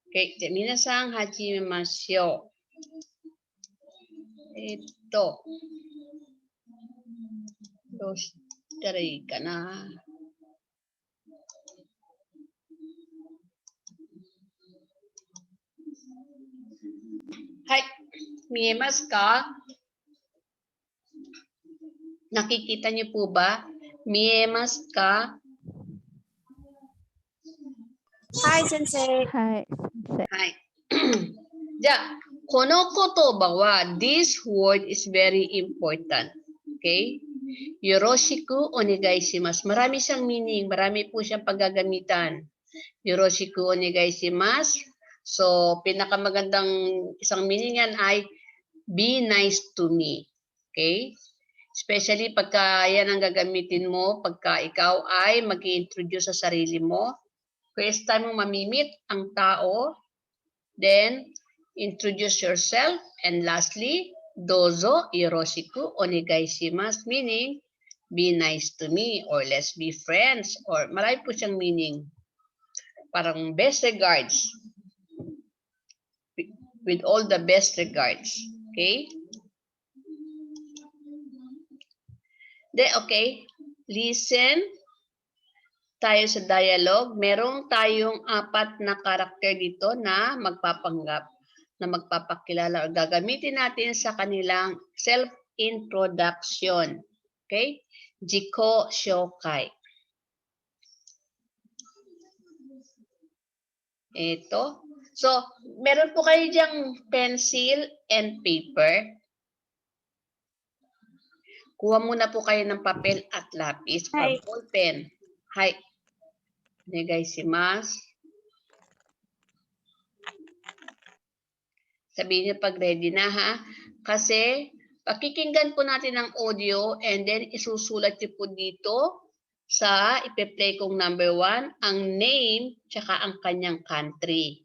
Okay, で、皆さん始めましょう。どうしたらいいかな。はい、見えますか? Nakikita niyo po ba? 見えますか? Hi, Sensei. はい。はい。じゃあ、この言葉は this word is very important. Okay? Yoroshiku onegai shimasu. Marami siyang meaning. Marami po siyang paggagamitan. Yoroshiku onegai shimasu. So, pinakamagandang isang meaning yan ay be nice to me. Okay? Especially pagka yan ang gagamitin mo, pagka ikaw ay mag-i-introduce sa sarili mo. First time mo mamimit ang tao, then introduce yourself, and lastly, dozo yoroshiku onegai shimasu, meaning be nice to me, or let's be friends, or marami po siyang meaning. Parang best regards. With all the best regards. Okay? Okay, listen tayo sa dialogue. Merong tayong 4 na karakter dito na magpapanggap, na magpapakilala o gagamitin natin sa kanilang self-introduction. Okay? Jiko Shokai. Ito. So, meron po kayo diyang pencil and paper. Kuha muna po kayo ng papel at lapis or ball pen. Hai. Onegai shimasu. Sabihin niyo pag ready na ha. Kasi pakikinggan po natin ang audio and then isusulat niyo po dito sa ipe-play kong number 1 ang name tsaka ang kanyang country.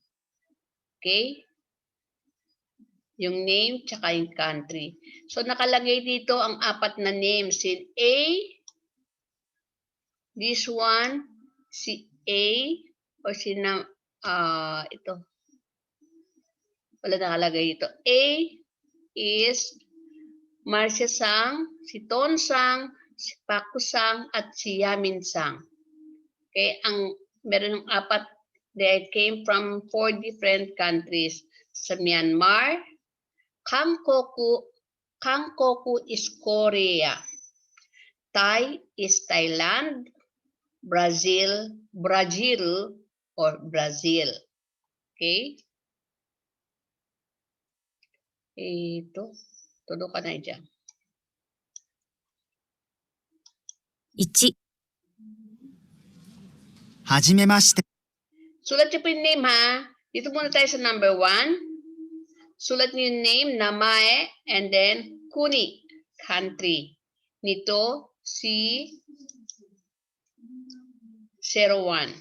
Okay? Yung name tsaka yung country. So nakalagay dito ang 4 na names. Si A, this one, si A, o si na, ito. Wala nakalagay dito. A is Marcia-sang, si Ton-sang, si Paku-sang, at si Yamin-sang. Okay, meron ng 4, they came from 4 different countries. Sa Myanmar, Kangkoku is Korea. Thai is Thailand. Brazil or Brazil. Okay? Ito. Todo ka na dyan. 1、はじめまして。 Sulat niyo po yung name ha. Dito muna tayo sa number 1. Sulat niyo yung name, namae, and then kuni, country. Nito, si 01.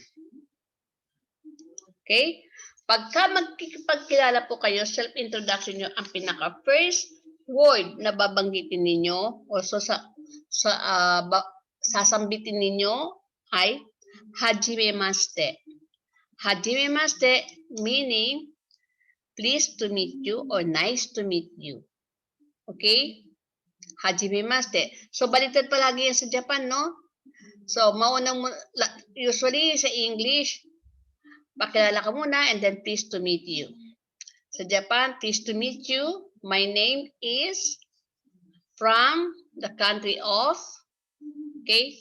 Okay? Pagka magkikipagkilala po kayo, self-introduction nyo, ang pinaka-first word na babanggitin ninyo o sasambitin ninyo ay hajimemashite. Hajimemashite meaning pleased to meet you or nice to meet you. Okay? Hajimemashite. So, baliktad palagi yan sa Japan, no? So, usually sa English, pakilala ka muna and then pleased to meet you. Sa Japan, pleased to meet you. My name is from the country of, okay?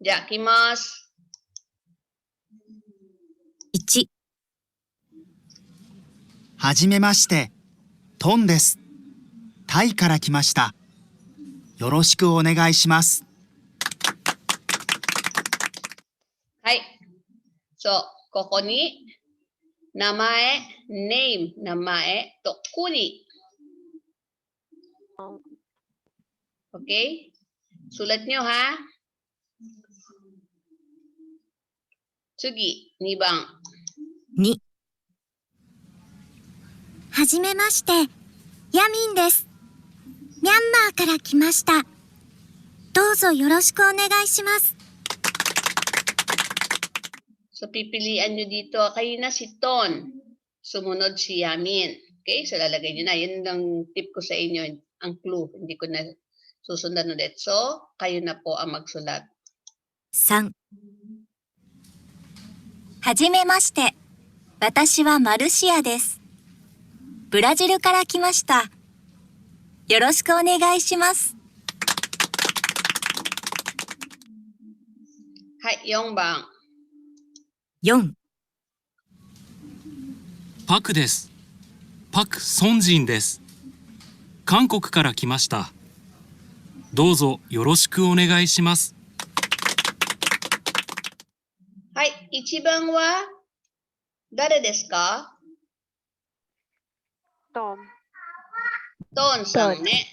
Yakimasu. 1、はじめまして。トンです。タイから来ました。よろしくお願いします。はい。So, ここに名前、name、名前とkuni. Okay? Sulat nyo ha. Tsugi, 2番. 2、はじめまして、ヤミンです。ミャンマーから来ました。どうぞよろしくお願いします。So, pipilian nyo dito. Kayo na si Ton. Sumunod si Yamin. Okay? So, lalagay nyo na. Yan ang tip ko sa inyo. Ang clue. Hindi ko na susundan ulit. So, kayo na po ang magsulat. 3、はじめまして。私はマルシアです。ブラジルから来ました。よろしくお願いします。はい、4番。 4、パクです。パク・ソンジンです。韓国から来ました。どうぞよろしくお願いします。はい、1番は誰ですか？トン。トンさんね。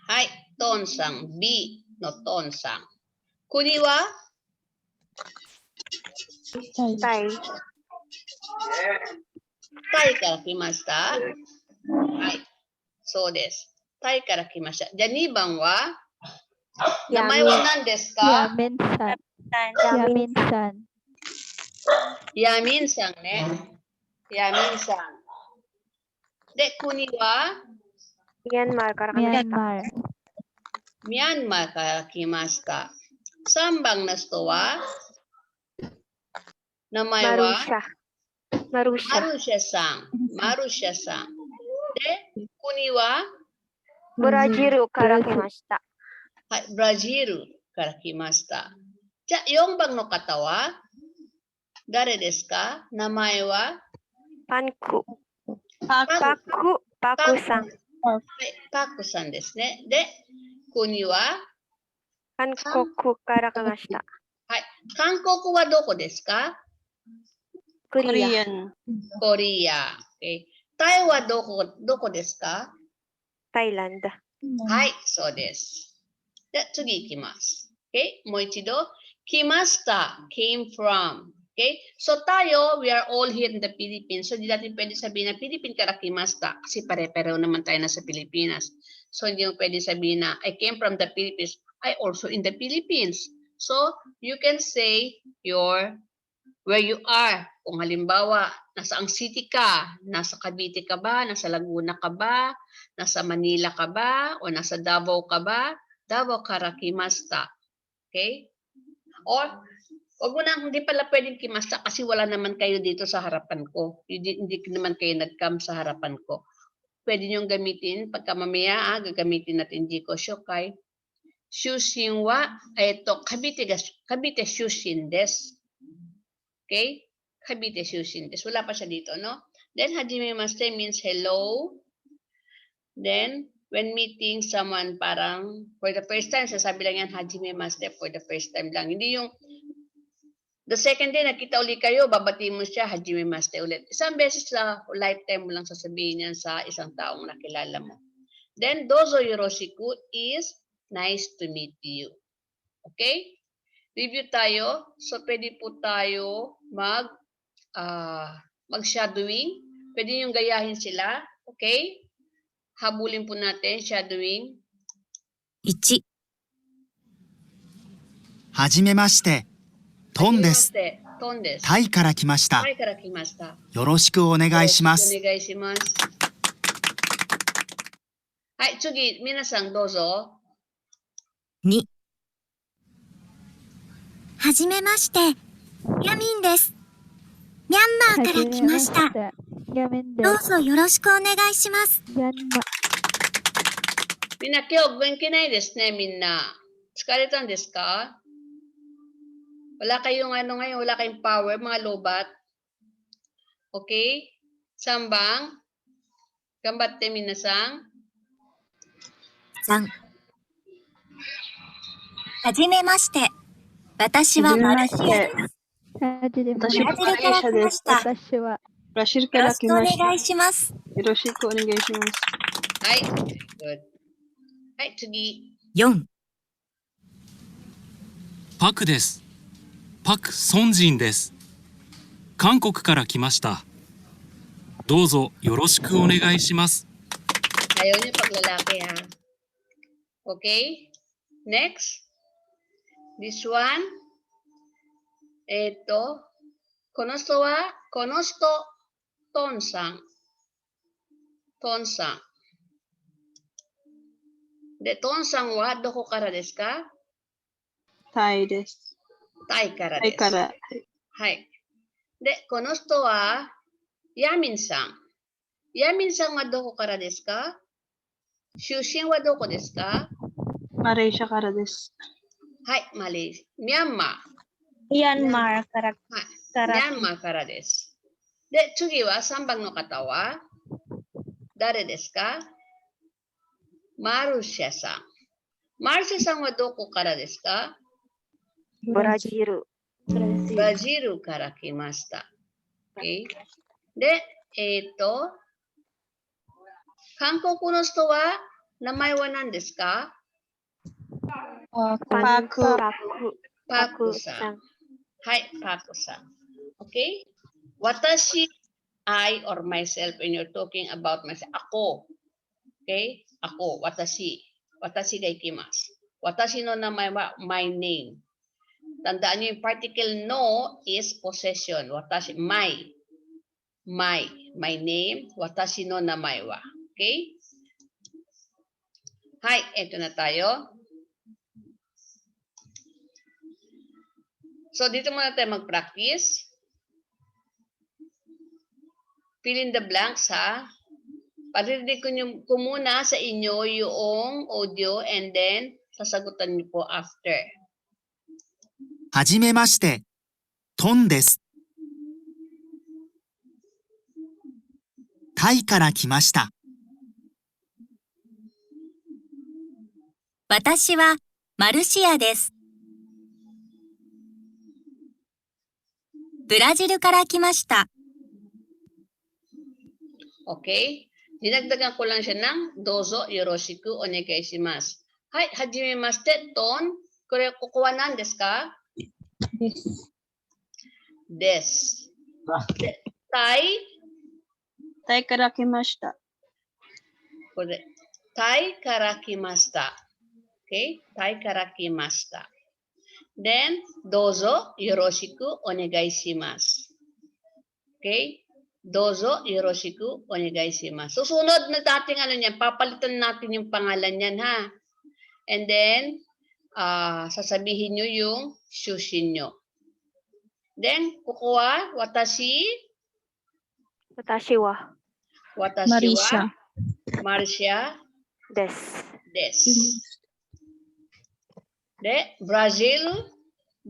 はい、トンさん。B のトンさん。国はタイ。タイから来ました。はい、そうです。タイから来ました。じゃあ2番は名前は何ですか？ Yamin-san. Yamin-san. ヤミンさんね。ヤミンさん。で、国はミャンマーから来ました。 Myanmar. ミャンマーから来ました。3番の人は名前マルはシャ。マルシャ。マルシャさん。マルシャさん。で、国はブラジルから来ました。はい、ブラジルから来ました。じゃあ4番の方は誰ですか？名前はパンク。パクパクさん。はい、パクさんですね。で、国は韓国から来ました。はい、韓国はどこですか？コリア。コリア。Okay. タイはどこですか？タイランド。はい、そうです。じゃあ次行きます。Okay? もう一度。来ました。came from. Okay? So tayo, we are all here in the Philippines. So hindi natin pwede sabihin na Philippine karakimasta kasi pare-pareho naman tayo na sa Pilipinas. So hindi mo pwede sabihin na I came from the Philippines. I also in the Philippines. So you can say where you are. Kung halimbawa, nasa ang city ka, nasa Cavite ka ba, nasa Laguna ka ba, nasa Manila ka ba, o nasa Davao ka ba, Davao karakimasta. Okay? Or, wag mo na, hindi pala pwedeng kimasta kasi wala naman kayo dito sa harapan ko. Hindi naman kayo nag-come sa harapan ko. Pwede niyong gamitin, pagka mamaya, gagamitin natin Jiko Shokai. Shushin wa, ito, Cavite Shushin des. Okay? Cavite Shushin des. Wala pa siya dito, no? Then, hajimemashite means hello. Then, when meeting someone parang for the first time, sasabi lang yan, hajimemashite for the first time lang. Hindi yung the second day, nakita ulit kayo, babati mo siya, hajimemashite ulit. Isang beses sa lifetime mo lang sasabihin yan sa isang taong nakilala mo. Then, dozo yoroshiku is nice to meet you. Okay? Review tayo. So, pwede po tayo mag-shadowing. Pwede yung gayahin sila. Okay? Habulin po natin, shadowing. 1、はじめまして。トンです。トンです。タイから来ましたタ。イから来ました。よろしくお願いしますお。願いします。はい、次、皆さんどうぞ。 2、はじめまして。ヤミンです。ミャンマーから来ました。 Yamin どう des. ぞよろしくお願いします。 Myanmar. みんな今日元気ないですね、みんな。疲れたんですか？wala kayong ngayon, wala kayong power, mga lobat. Okay? Sambang? Gambatte minasang? 3、はじめまして。私はマルシアです。 Hajimemashite. ブラジルから来ました。よ Watashi wa ブラジルかろら来しくお願ました。いします。よろしくお願いします。はい。Good. はい、次。 4、パクです。パク・ソンジンです。韓国から来ました。どうぞよろしくお願いします。 Ayaw niyo pag lalaki ha. Okay? Next. This one, konosto Ton-san. Ton-san. De, Ton-san wa doko kara desu ka? タイです。タイからです。タイから。はい。で、この人は、ヤミンさん。ヤミンさんはどこからですか？出身はどこですか？マレーシアからです。はい、マレーシア。ミャンマー。ミャンマーからミャンマーからです。で、次は3番の方は、誰ですか？マルシャさん。マルシャさんはどこからですか？ブラジル。ブラジルから来ました。Okay? で、韓国の人は名前は何ですか？パク。パクさん。はい、パクさん。Okay? 私、I or myself when you're talking about myself. Ako. Okay? Ako, 私が行きます。私の名前は my name. Tandaan niyo yung particle no is possession. Watashi, my name, watashi no namae wa. Okay? Hi, eto na tayo. So, dito muna tayo mag-practice. Fill in the blanks, ha? Parinig ko muna sa inyo yung audio and then sasagutan niyo po after. はじめまして、トンです。タイから来ました。私はマルシアです。ブラジルから来ました。Okay? Dinagdagan ko lang siya ng dozo yoroshiku onegaishimasu. Hi, hajimemashite, Ton. Kore kukuha nan desu ka? Des. Tai? タイから来ました。Tai kara kimashita. Okay? Tai kara kimashita. Then, dozo yoroshiku onegaishimasu. Okay? Dozo yoroshiku onegaishimasu. Susunod na dating niyan, papalitan natin yung pangalan niyan, ha? And then, sasabihin nyo yung shushin nyo. Then, kukuha, watashi wa Marcia Des. De, Brazil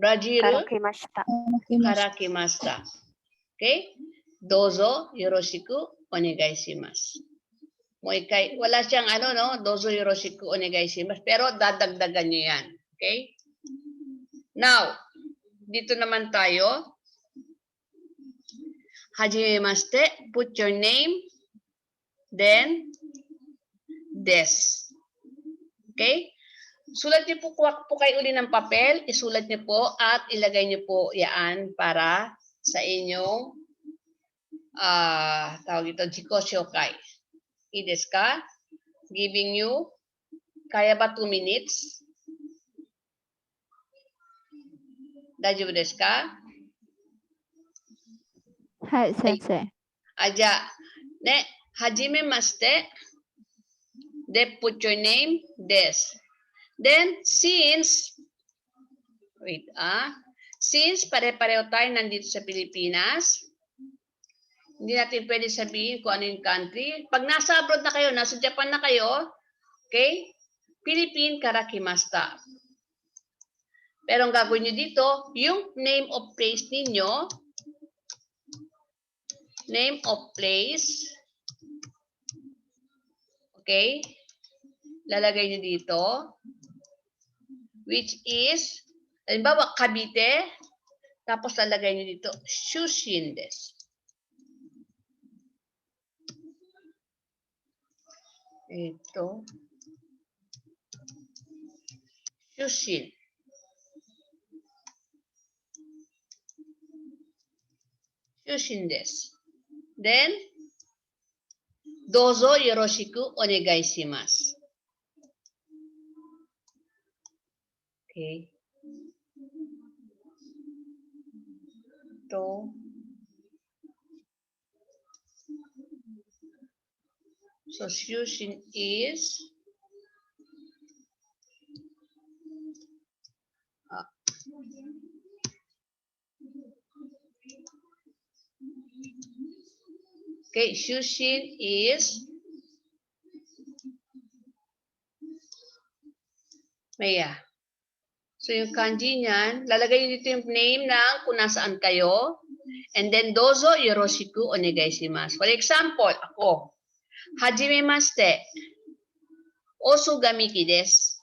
Karakimashita. karakimashita. Okay? Dozo yoroshiku onegaishimasu. Mo ikay, wala siyang dozo yoroshiku onegaishimasu, pero dadagdagan niyo yan. Okay? Now, dito naman tayo. Hajimemashite, put your name, then des. Okay? Sulat niyo po kayo uli ng papel, isulat niyo po at ilagay niyo po yan para sa inyong tawag ito, jikoshokai. Ides ka? Giving you, kaya ba 2 minutes? Daijoubu desu ka? はい、先生。じゃあ、ね、はじめまして。で、put your name, des. Then, since pare-pareho tayo nandito sa Pilipinas, hindi natin pwede sabihin kung ano yung country. Pag nasa abroad na kayo, nasa Japan na kayo, okay, Philippine karakimashita. Pero ang gagawin nyo dito, yung name of place ninyo, name of place, okay, lalagay nyo dito, which is, halimbawa, Cavite, tapos lalagay nyo dito, shushin desu. Ito, shushin. Shushin desu. Then, dozo yoroshiku onegaishimasu. Okay. To. So Shushin is okay, Shushin is Maya. So yung kanji niyan, lalagay niyo dito yung name ng kung nasaan kayo. And then dozo yoroshiku onegaishimasu. For example, ako. Hajimemashite. Osu gamiki desu.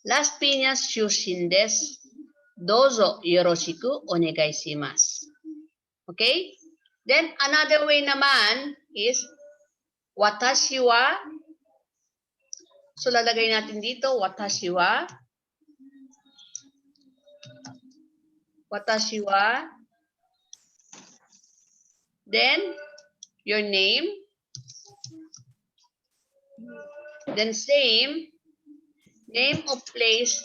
Last pinyas Shushin desu. Dozo yoroshiku onegaishimasu. Okay? Then another way naman is watashi wa. So lalagay natin dito watashi wa. Watashi wa. Then your name. Then same name of place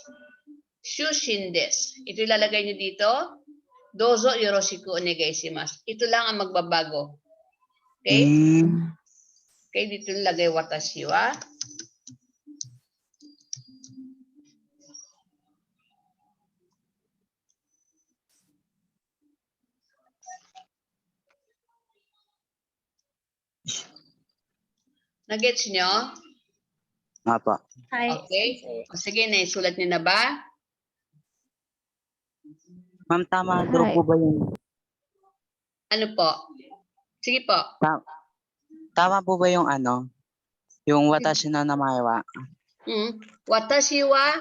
Shushin desu. Ito ilalagay niyo dito. Dozo yoroshiku onegaishimasu. Ito lang ang magbabago. Okay? Okay, dito nilagay watashi wa. Nagets nyo? Apa. Okay. O sige, naisulat niyo na ba? Ma'am, tama daw Hi. po ba yung Ano po? Sige po. tama po ba yung yung watashi no namae wa? Watashi wa,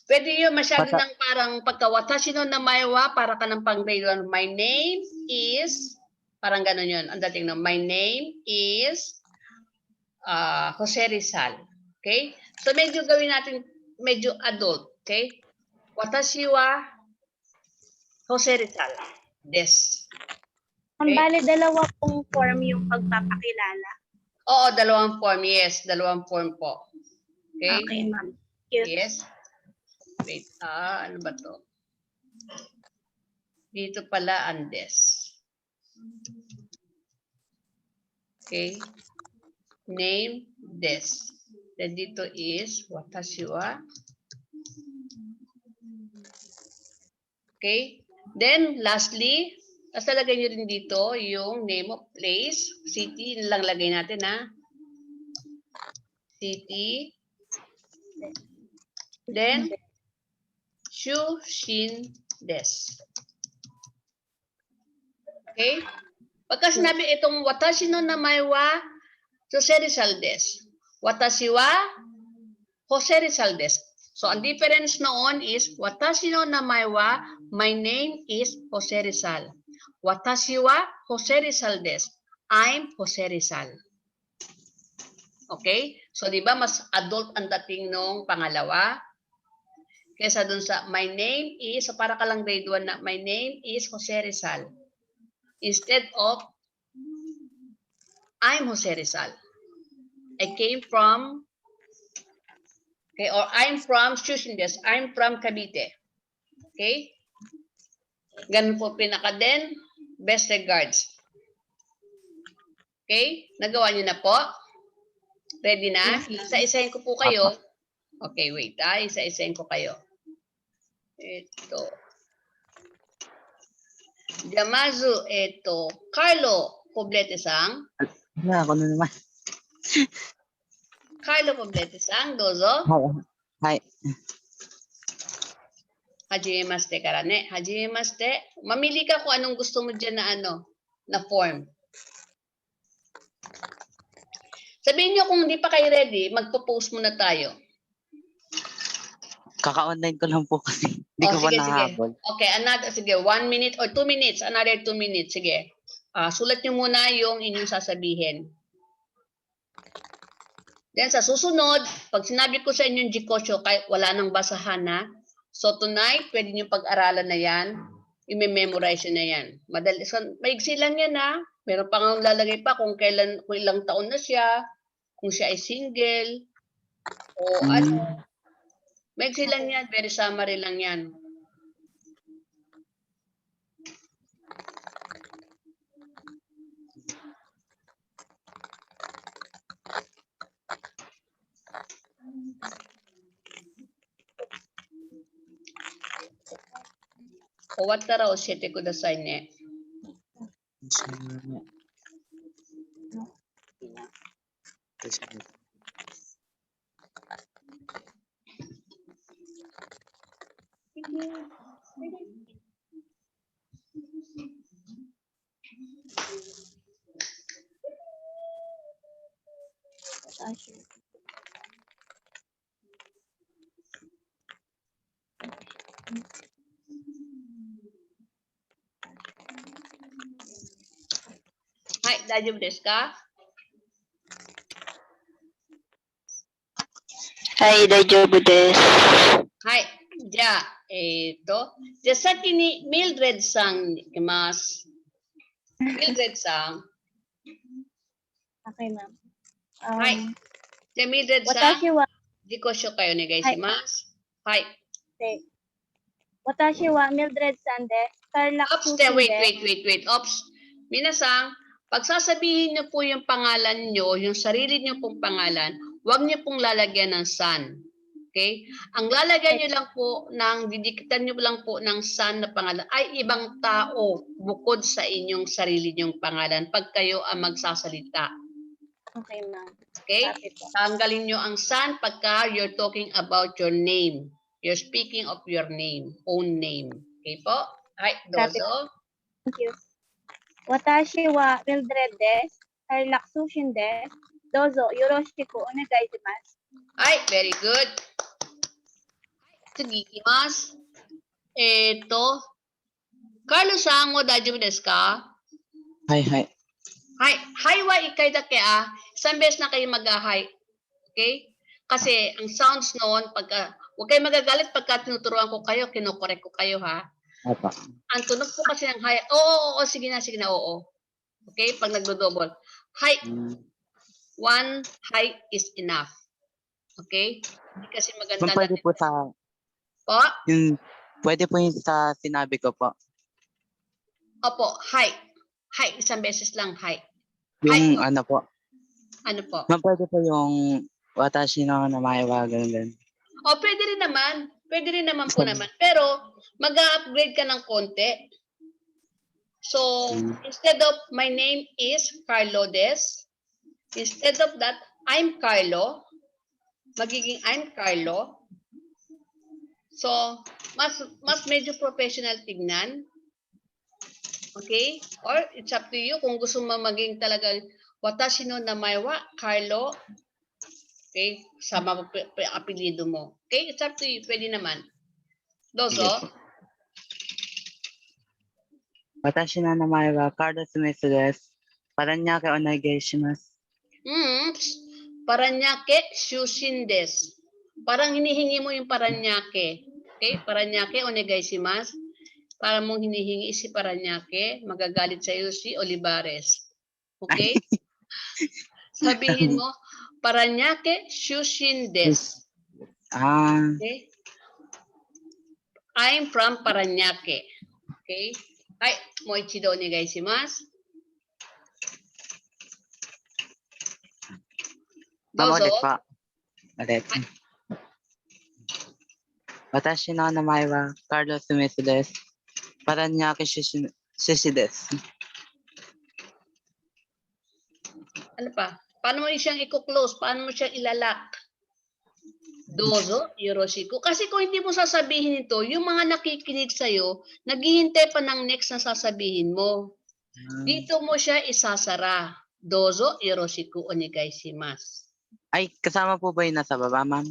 pwede yun masyado Wata- ng parang pagka watashi no namae wa, para ka ng pang grade 1. My name is, parang gano'n yun. Ang dating na, my name is Jose Rizal. Okay? So medyo gawin natin, medyo adult. Okay? Watashi wa Jose Rizal. Des. Ang Okay. bali, dalawa pong form yung pagpapakilala. Oo, dalawang form. Yes, dalawang form po. Okay? Okay, ma'am. Cute. Yes. Wait, ano ba to? Dito pala Andes. Okay. Name Des. Then dito is watashi wa. Okay. Then lastly, tapos lalagay nyo rin dito yung name of place. City, yun lang lagay natin ha. City. Then, Shushin Des. Okay? Pagka sinabi itong watashi no namae wa Jose Rizal des. Watashi wa Jose Rizal des. So, ang difference noon is watashi no namae wa, my name is Jose Rizal. Watashi wa Jose Rizal des. I'm Jose Rizal. Okay? So, di ba mas adult ang dating nung pangalawa? Kesa dun sa my name is, so para ka lang grade 1 na, my name is Jose Rizal. Instead of, I'm Jose Rizal. I came from, okay, or I'm from Shushin des. I'm from Cavite. Okay? Ganun po pinaka din. Best regards. Okay? Nagawa niyo na po? Ready na? Isa-isahin ko po kayo. Okay, wait. Isa-isahin ko kayo. Ito. Yamazu, ito. Carlo Poblete-san. Wala ako na naman. Carlo Poblete-san, dozo. Hi. Hajimemashite kara ne. Hajimemashite. Mamili ka kung anong gusto mo dyan na na form. Sabihin nyo kung hindi pa kayo ready, magpo-post muna tayo. Kaka-online ko lang po kasi. Hindi ko pa nahabol. Okay, sige, 1 minute or 2 minutes, another 2 minutes, sige. Sulat nyo muna yung inyong sasabihin. Then sa susunod, pag sinabi ko sa inyong jikosyo, wala nang basahan na. So tonight, pwede nyo pag-aralan na yan. I-memorize na yan. Madali, so, maigsi lang yan ha. Meron pa nga lalagay pa kung ilang taon na siya, kung siya ay single, o ano. Maiksi lang yan, very summary lang yan. Owattara oshete kudasai ne. Hai, daijoubu desu ka? はい、大丈夫です。はい。じゃあ、じゃあ先にミルドレッドさんいきます。ミルドレッドさん。 Okay, ma'am. はい。じゃあミルドレッドさん、私は、自己紹介お願いします。はい。私はミルドレッドさんで、カルラ Ops, クス wait. で、 Ops. Minasang, pagsasabihin niyo po yung pangalan niyo, yung sarili niyo pong pangalan, huwag niyo pong lalagyan ng san. Okay? Ang lalagyan niyo lang po didikitan niyo lang po ng san na pangalan ay ibang tao bukod sa inyong sarili niyong pangalan pag kayo ang magsasalita. Okay, ma'am. Okay? Copy po. Tanggalin niyo ang san pagka you're talking about your name. You're speaking of your name, own name. Okay po? Ay, dozo. Thank you. 私はミルドレッドです。カルラクスで、どうぞよろしくお願いします。はい、very good. 次いきます。Carlosさんも大丈夫ですか？はいはい。はい。Hi wa ikay dake Isang beses na kayo mag-hi. Okay? Kasi ang sounds noon, huwag kayo magagalit pagka tinuturuan ko kayo, kinokorek ko kayo ha. Apa. Ang tunog po kasi ng hi, oo, sige na, oo. Okay? Pag nagdo-double. Hi. One hi is enough. Okay? Hindi kasi maganda Kung pwede po sa, po. pwede po yung sa sinabi ko po. Opo, hi. Hi, isang beses lang, hi. Yung Hi. ano po. Ano po? Ma'am, pwede po yung watashi no namae wa ganun. O, pwede rin naman. Pwede rin naman po naman. Pero, mag-upgrade ka ng konti. So, instead of my name is Carlo Des, instead of that, I'm Carlo. Magiging I'm Carlo. So, mas medyo professional tignan. Okay? Or it's up to you kung gusto mo maging talagang watashi no namae wa Carlo. Okay? Sama mo apelido mo. Okay? It's up to you. Pwede naman. Dozo. Watashi no namae wa Carlo Sumesu desu. Paranaque onegai shimasu. Paranaque shushin desu. Parang hinihingi mo yung Paranaque. Okay? Paranaque onegai shimasu. Para mong hinihingi si Paranaque, magagalit sa iyo si Olivares. Okay? Sabihin mo, Paranaque shushin desu. Okay? I'm from Paranaque. Okay? Ay, mo ichido onegai shimasu. Dozo. Ulit. Watashi no namae wa Carlo Sumesu desu. Paranaque shushi desu. Ano pa? Paano mo siyang i-close? Paano mo siyang ilalak? Dozo, yoroshiku. Kasi kung hindi mo sasabihin ito, yung mga nakikinig sa'yo, naghihintay pa ng next na sasabihin mo. Dito mo siya isasara. Dozo, yoroshiku onegai shimasu. Ay, kasama po ba yung nasa baba, ma'am?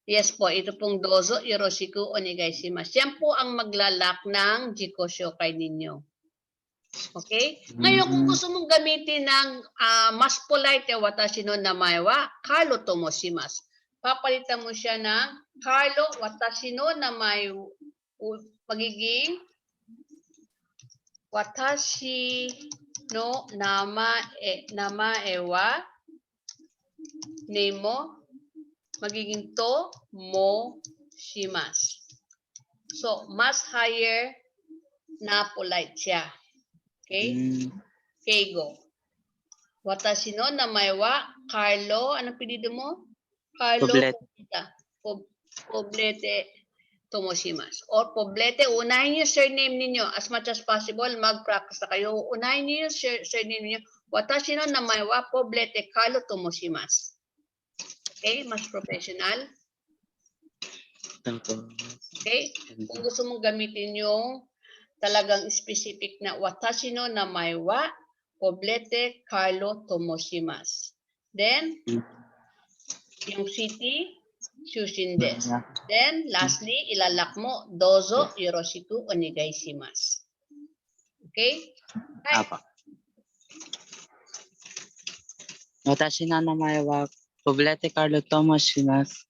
Yes po, ito pong dozo, yoroshiku onegai shimasu. Yan po ang maglalak ng Jiko Shokai ninyo. Okay? Ngayon, kung gusto mong gamitin ng mas polite watashi no namae wa Carlo tomoshimasu. Papalitan mo siya ng Carlo watashi no namae magiging watashi no namae wa name mo magiging to mo shimasu. So, mas higher na polite siya. Okay? Okay, go. Watashi no namae wa Carlo, anong pilido mo? Carlo Poblete Tomoshimasu. Or Poblete, unahin yung surname ninyo. As much as possible, mag-practice na kayo. Unahin niyo yung surname ninyo. Watashi no namae wa Poblete Carlo Tomoshimasu. Okay, mas professional. Okay? Kung gusto mong gamitin yung talagang specific na watashi no namae wa Poblete Carlo Tomoshimasu. Then, yung city, Shushin desu. Then, lastly, ilalak mo, dozo yoroshiku onegai shimasu. Okay? Hi. Watashi no namae wa Poblete Carlo Tomoshimasu.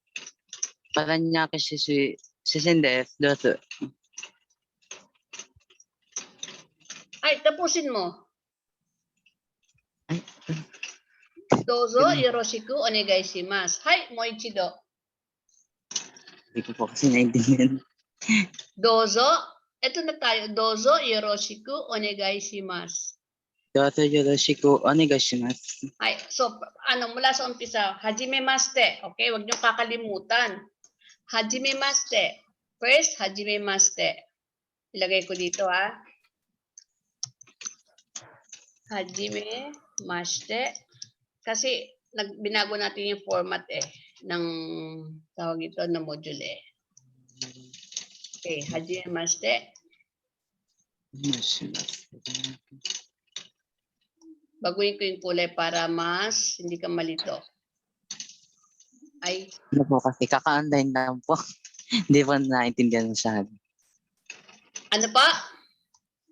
Paranaque Shishin desu. Dozo. Ay, tapusin mo. Dozo yoroshiku onegai shimasu. Hi, Moichido. Hindi ko po kasi naintindihan. Dozo, eto na tayo. Dozo yoroshiku onegai shimasu. Dozo yoroshiku onegaishimasu. Ay, so, mula sa umpisa, hajimemashite. Okay, wag niyo kakalimutan. Hajimemashite. First, hajimemashite. Ilagay ko dito, ha. Hajimemashite. Kasi, binago natin yung format, ng tawag ito na module, Okay, hajimemashite. Baguhin ko yung kulay para mas hindi ka malito. Ay, Ano po kasi, kaka-online lang po. Hindi po naintindihan masyado. ano pa?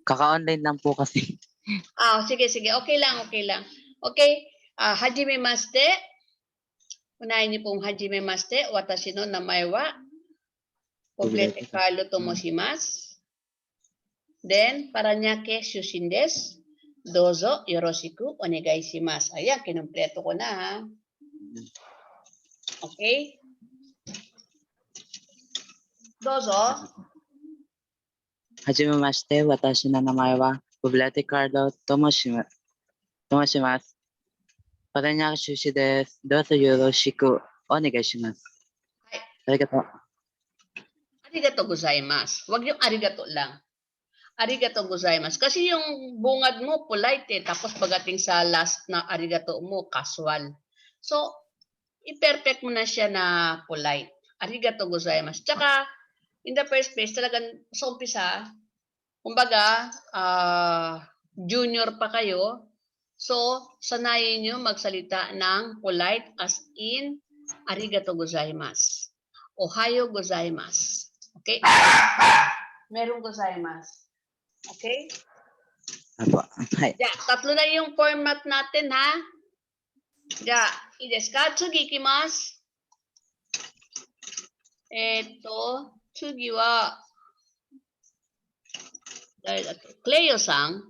Kaka-online lang po kasi. Sige. Okay lang. Okay. Hajimemashite. Unahin niyo pong hajimemashite. Watashi no namae wa Poblete Carlo Tomoshimasu. Then, Paranaque Shushin desu. Dozo yoroshiku onegai shimasu. Ayan, kinumpleto ko na, ha. Okay? Dozo. Hajimemashite, watashi no namae wa Poblete Carlo Tomoshimasu. Paranaque Shishin desu. Dozo yoroshiku onegaishimasu. Arigato. Arigato gozaimasu. Huwag yung arigato lang. Arigato gozaimasu. Kasi yung bungad mo, polite, tapos pagdating sa last na arigato mo, casual. So, i-perfect mo na siya na polite. Arigato gozaimasu. Tsaka, in the first place, talagang sa umpisa, kumbaga, junior pa kayo, so, sanayin nyo magsalita ng polite as in, arigato gozaimasu. Ohayo gozaimasu. Okay? Merong gozaimasu. Okay? Apo. Hai. Tatlo na yung format natin, ha? I desu ka? Tsugi ikimasu. Tsugi wa, Cleo-san.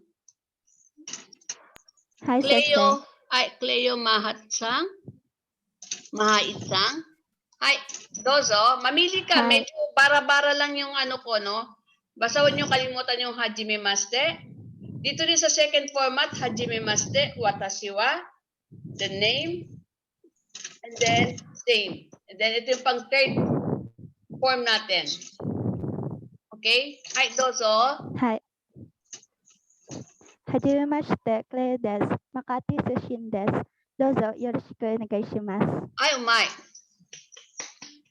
Hi, sister. Cleo Mahat-san. Mahait-san. Hi, Dozo, mamili ka. Hi. Medyo bara-bara lang yung ano ko, no? Basta huwag niyo kalimutan yung hajimemashite. Dito rin sa second format, hajimemashite, watashi wa, the name, and then same. And then ito yung pang third form natin. Okay? Hi, Dozo. Hi. Hajimemashite, Claire desu. Makati Sushin desu. Dozo yoroshiku onegaishimasu. Ay, umay.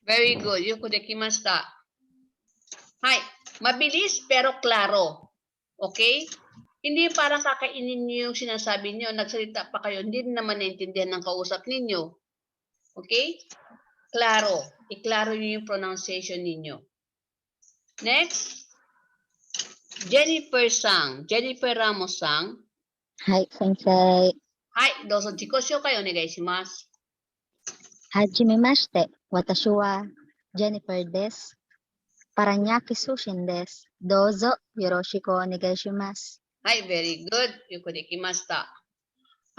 Very good. Yukodekimashita. Hi. Mabilis pero klaro. Okay? Hindi parang kakainin niyo yung sinasabi niyo, nagsalita pa kayo, hindi naman naintindihan ng kausap ninyo. Okay? Klaro. Iklaro niyo yung pronunciation ninyo. Next. Jennifer Sang. Jennifer Ramos Sang. Hi, sensei. Hi. Dozo jikosho kayo onegai shimasu. Hajimemashite. Watashi wa Jennifer desu. Paranaque Sushin desu. Dozo yoroshiku onegaishimasu. Hi. Very good. Yukodekimashita.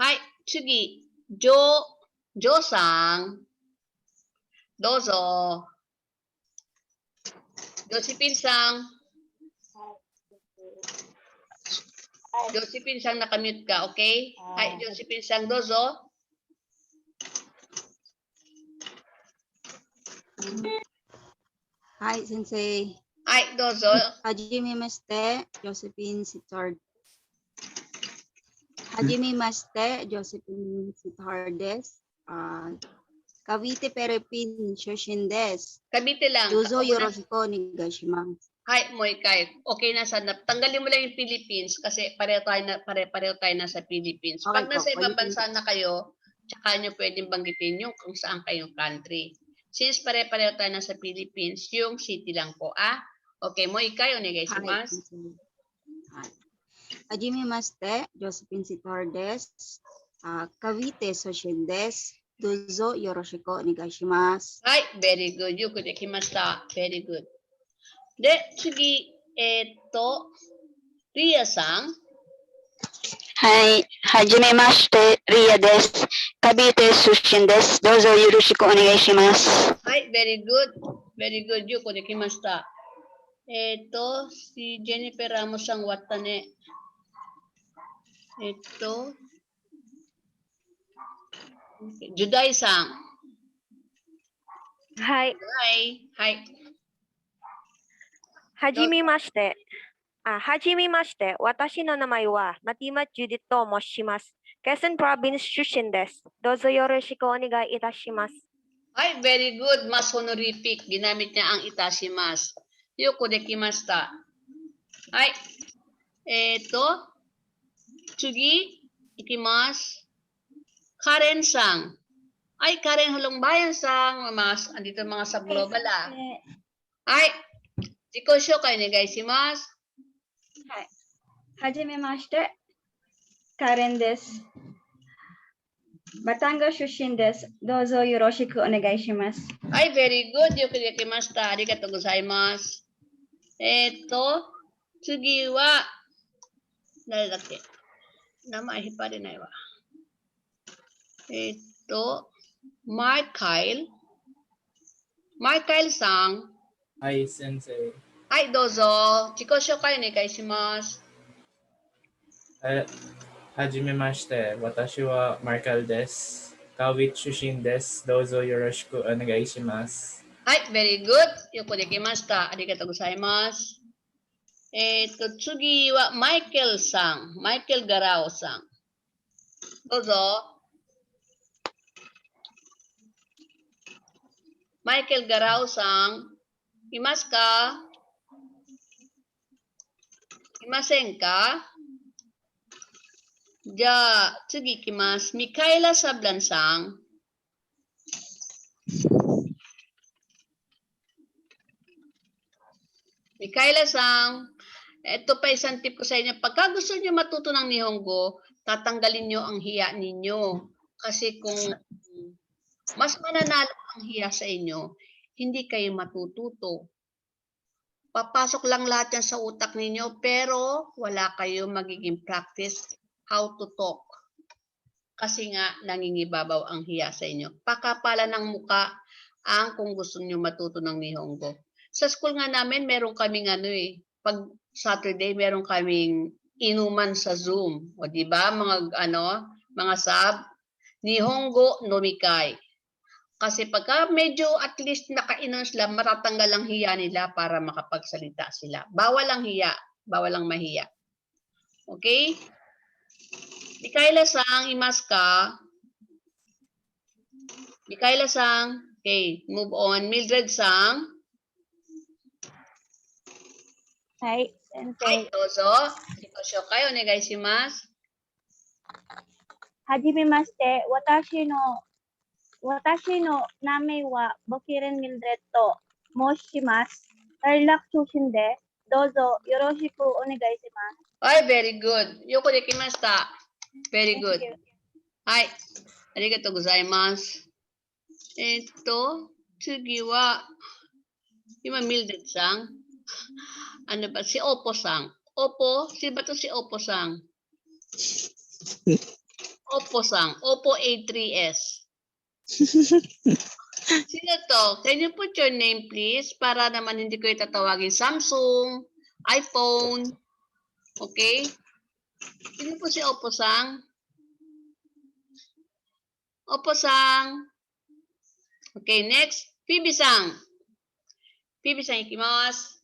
Hi. Tsugi. Jo Sang. Dozo. Josephine Sang. Josephine Sang, nakamute ka, okay? Hi, Josephine Sang, dozo. Hi, Sensei. Hi, dozo. Hajime Maste, Josephine Sitard. Hajime Maste, Josephine Sitardes. Kawite Perepin Shoshin des. Kabite lang. Dozo Ako muna. Yoroshiko Nigashima. Hi, Moikay. Okay na sana. Tanggalin mo lang yung Philippines kasi pareho tayo na sa Philippines. Okay Pag po, nasa ibang ulitin bansa na kayo, tsaka nyo pwedeng banggitin yung kung saan kayong country. Since pareho tayo na sa Philippines, yung city lang po, ah? Okay, Moikay, onegaishimasu. Sensei. Hi. Hajime Maste, Josephine Sitardes. Kawite Shoshin des. Dozo Yoroshiko Nigashima. Hi, very good. You could ikimasta. Very good. De, tsugi, Ria-san. はい、はじめまして、リアです。カビテ出身です。どうぞよろしくお願いします。 Hi, very good. Very good. You could ikimasta. Si Jennifer Ramos ang Watane. Juday-san. はい、 Hi. はじめまして。私の名前はマティマ・ジュディと申します。Quezon Province 出身です。どうぞよろしくお願いいたします。 Hi, very good. Mas honorific. Ginamit niya ang itashimasu. Yuko dekimashita. Hi. Tsugi, ikimasu. Karen-san. Ay, Karen Hulong-bayan-san. Andito mga sa global, ah. Hi. Zikosho kayo onegaishimasu. はじめまして、カレンです。バタンガ出身です。どうぞよろしくお願いします。 Ay, very good. Yuko dekimashita. Arigatou gozaimasu. Tsugi wa, naradakke. Namae hiparenai wa. Mark-Kyle-san. はい、先生。はい、どうぞ。自己紹介お願いします。はじめまして。私はマーカルです。川口出身です。どうぞよろしくお願いします。はい、very good. よくできました。ありがとうございます。次はマイケルさん。マイケル・ガラオさん。どうぞ。マイケル・ガラオさん。いますか？いませんか？じゃあ、次行きます。ミカエラ・サブランさん。Mikaela-san, ito pa isang tip ko sa inyo. Pagka gusto niyo matuto ng Nihongo, tatanggalin niyo ang hiya ninyo. Kasi kung mas mananalo ang hiya sa inyo, hindi kayo matututo. Papasok lang lahat yan sa utak ninyo, pero wala kayo magiging practice how to talk. Kasi nga, nangingibabaw ang hiya sa inyo. Pakapala ng muka ang kung gusto niyo matuto ng Nihongo. Sa school nga namin, meron kaming pag Saturday, meron kaming inuman sa Zoom. O di ba mga sub, Nihongo Nomikai. Kasi pagka medyo at least nakainom sila, matatanggal ang hiya nila para makapagsalita sila. Bawal ang hiya, bawal ang mahiya. Okay? Mikaela-san, imas ka. Mikaela-san, okay, move on. Mildred-san. はい、先生。はい、どうぞ。自己紹介お願いします。はじめまして、私の名前はボキレン・ミルドレッドと申します。大学出身で、どうぞよろしくお願いします。はい、very good。よくできました。very good。はい、ありがとうございます。次は、今、ミルデッドさん。Ano ba? Si Oppo-sang. Oppo? Si ba to si Oppo-sang? Oppo-sang. Oppo A3s. Sino to? Can you put your name please? Para naman hindi ko itatawagin Samsung, iPhone. Okay? Sino po si Opo-sang? Opo-sang. Okay, next. Phoebe-sang. Phoebe-sang, ikimasu.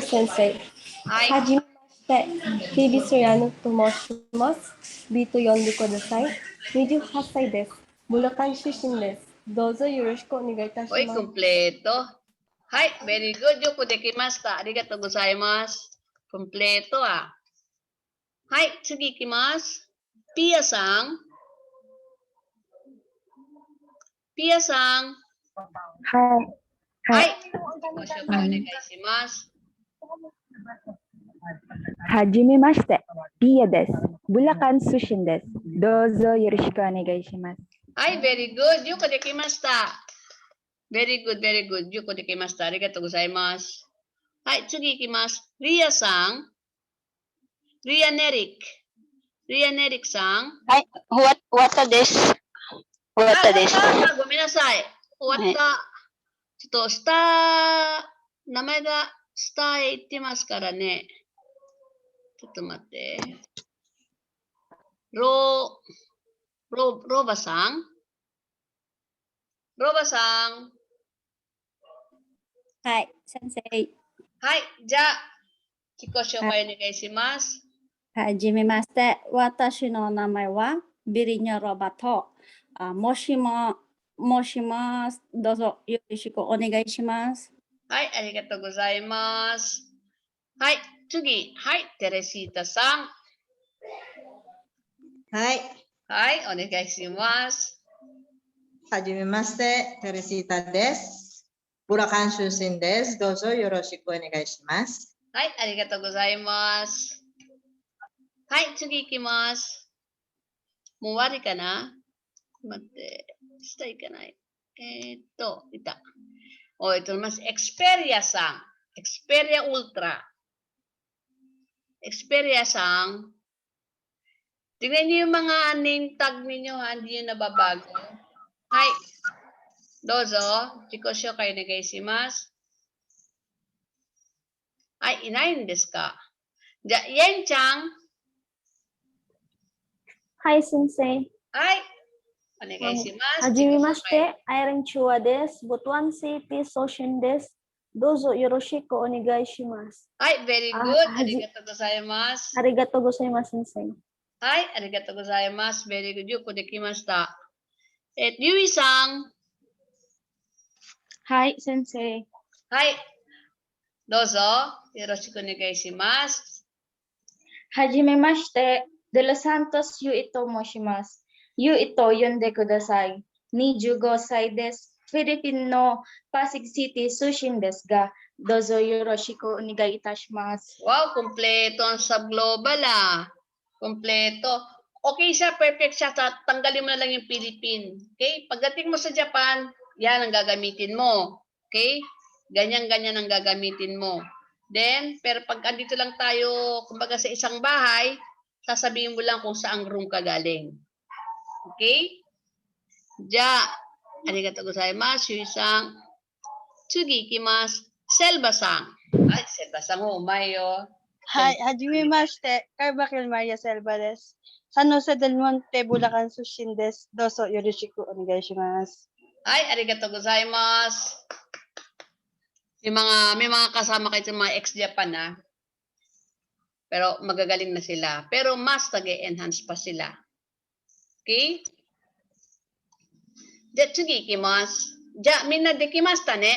Sensei. Hi. はじめまして。ピービスヤヌと申します。ビート呼んでください。28歳です。ブラカン出身です。どうぞよろしくお願いいたします。 Oy, kompleto. Hi, very good. Yo dekimashita. Arigatou gozaimasu. Kompleto ah. Hi, tsugi ikimasu. Pia-san. Pia-san. はい。はい。ご紹介お願いします。はじめまして、ピアです。ブラカン出身です。どうぞよろしくお願いします。はい、very good. Yuko dekimashita. Very good, very good. Yuko dekimashita. Arigatou gozaimasu. はい、次いきます。リアさん。リアネリック。リアネリックさん。はい、わたです。わたです。ごめんなさい。終わった。ちょっとスター、名前がスターへ行ってますからね。ちょっと待って。ロバさん。ロバさん。はい、先生。はい、じゃあ、自己紹介お願いします。はじめまして。私の名前はビリニョロバと申します。どうぞよろしくお願いします。はい、ありがとうございます。はい、次。はい、テレシータさん。はい。はい、お願いします。はじめまして、テレシータです。ブラカン出身です。どうぞよろしくお願いします。はい、ありがとうございます。はい、次行きます。もう終わりかな？待って、下行かない。いた。ito mas Xperia sang. Xperia Ultra. Xperia sang. Tingnan niyo yung mga name tag ninyo, hindi yun nababago. Hi. Dozo. Chikosho kayo nagaisimasu. Ay, inayin desu ka? Yen-chan. Hi, sensei. Hi. お願いします。はじめまして、アイレンチュワです。ボトワンシティ送信です。どうぞよろしくお願いします。はい、very good。ありがとうございます。ありがとうございます、先生。はい、ありがとうございます。very good。よくできました。ゆいさん。はい、先生。はい。どうぞ。よろしくお願いします。はじめまして、デロサントスユイと申します。ユイと呼んでください。25歳です。フィリピンのパシフィックシティ出身ですが、どうぞよろしくお願いいたします。Wow, kompleto ang sub-global ah. Kompleto. Okay siya, perfect siya. Tanggalin mo na lang yung Philippine. Okay? Pagdating mo sa Japan, yan ang gagamitin mo. Okay? Ganyan-ganyan ang gagamitin mo. Then, pero pag andito lang tayo, kumbaga sa isang bahay, sasabihin mo lang kung saang room ka galing. Okay? Ja, arigatou gozaimasu, Yui-san. Tsugi ikimasu. Selva-san. Ay, Selva-san, umayo. はい、はじめまして、カイバケルマリア・セルバです。サノセ・デルモンテ・ブラカン出身です。どうぞよろしくお願いします。Ay, arigatou gozaimasu. May mga kasama kayo sa mga ex-Japan ha. Pero magagaling na sila. Pero mas nag-enhance pa sila. Okay? Ja, tsugi ikimasu. Ja, minna dekimashita ne.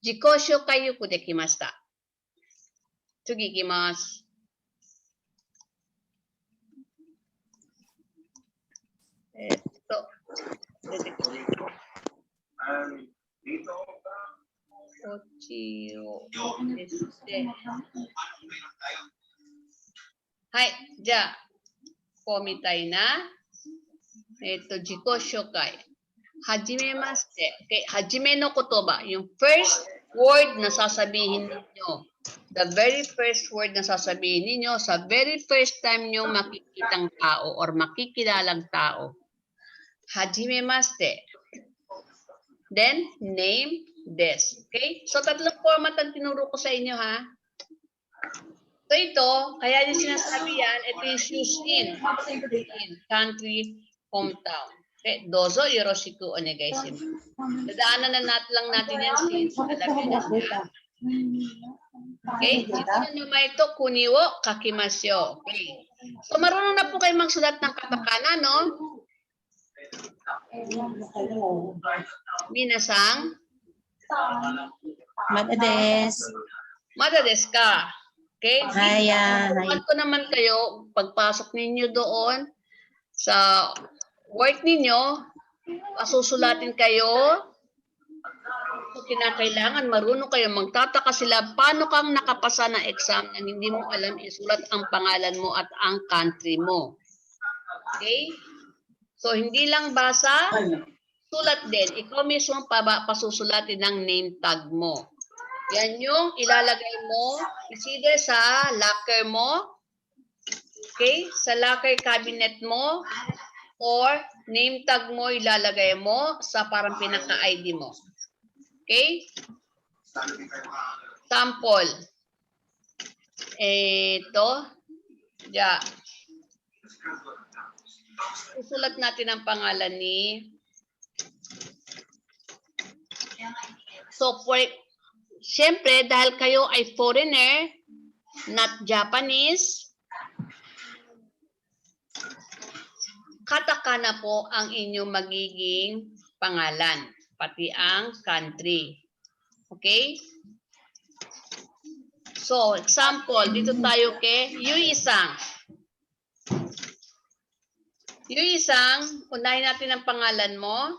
Jiko shoukai yoku dekimashita. Tsugi ikimasu. Hai, ja, こうみたいな、自己紹介。はじめまして。Okay, はじめの言葉。Yung first word na sasabihin ninyo. The very first word na sasabihin ninyo sa very first time nyo makikitang tao or makikilalang tao. Hajimemashite. then name des. Okay? So, tatlong format ang tinuro ko sa inyo, ha? So, ito, kaya yung sinasabi yan, ito yung choose in country, hometown. Okay? Dozo, yoroshiku, onegaishimasu. Dadaanan na lang natin yan since alam nyo na siya. Okay? Ito na naman ito, kuniwo, kakimasyo. Okay. So, marunong na po kayo magsulat ng katakana, no? Minasang? Madades. Madades ka. Okay? Haya. Turuan ko naman kayo, pagpasok ninyo doon sa work ninyo, pasusulatin kayo. So, kinakailangan marunong kayo. Magtataka sila, paano kang nakapasa na exam na hindi mo alam isulat ang pangalan mo at ang country mo. Okay? So, hindi lang basa, sulat din. Ikaw mismo pasusulatin ng name tag mo. Yan yung ilalagay mo, either sa locker mo, okay, sa locker cabinet mo, or name tag mo ilalagay mo sa parang pinaka-ID mo. Okay? Sample. Ito. Yeah. Isulat natin ang pangalan ni. So, siyempre, dahil kayo ay foreigner, not Japanese, katakana po ang inyong magiging pangalan, pati ang country. Okay? So, example, dito tayo kay Yu-isang. Yu-isang, unahin natin ang pangalan mo.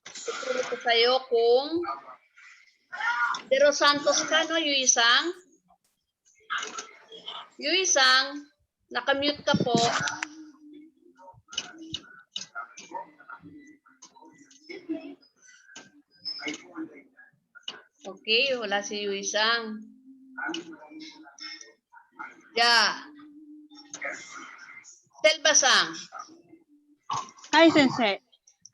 Tuturo ko sa'yo kung De Los Santos ka, no, Yu-isang? Yu-isang, nakamute ka po. Okay, wala si Yu-isang. Yeah. Selba-sang. Hi, Sensei.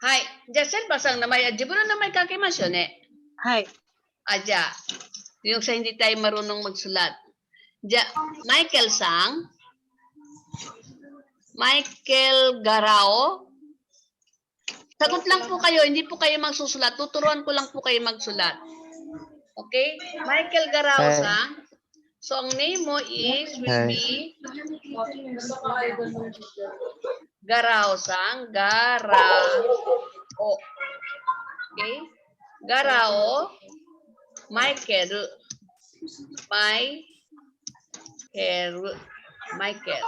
Hi. Ja, Selba-sang namay. Jiburo namay kakimasyo ne. Hi. Aja. Yung sa hindi tayo marunong magsulat. Ja, Michael Sang. Michael Garao. Sagot lang po kayo, hindi po kayo magsusulat. Tuturuan ko lang po kayo magsulat. Okay? Michael Garao Sang. So, ang name mo will be Garao Sang. Garao. Okay? Garao. Michael. Michael.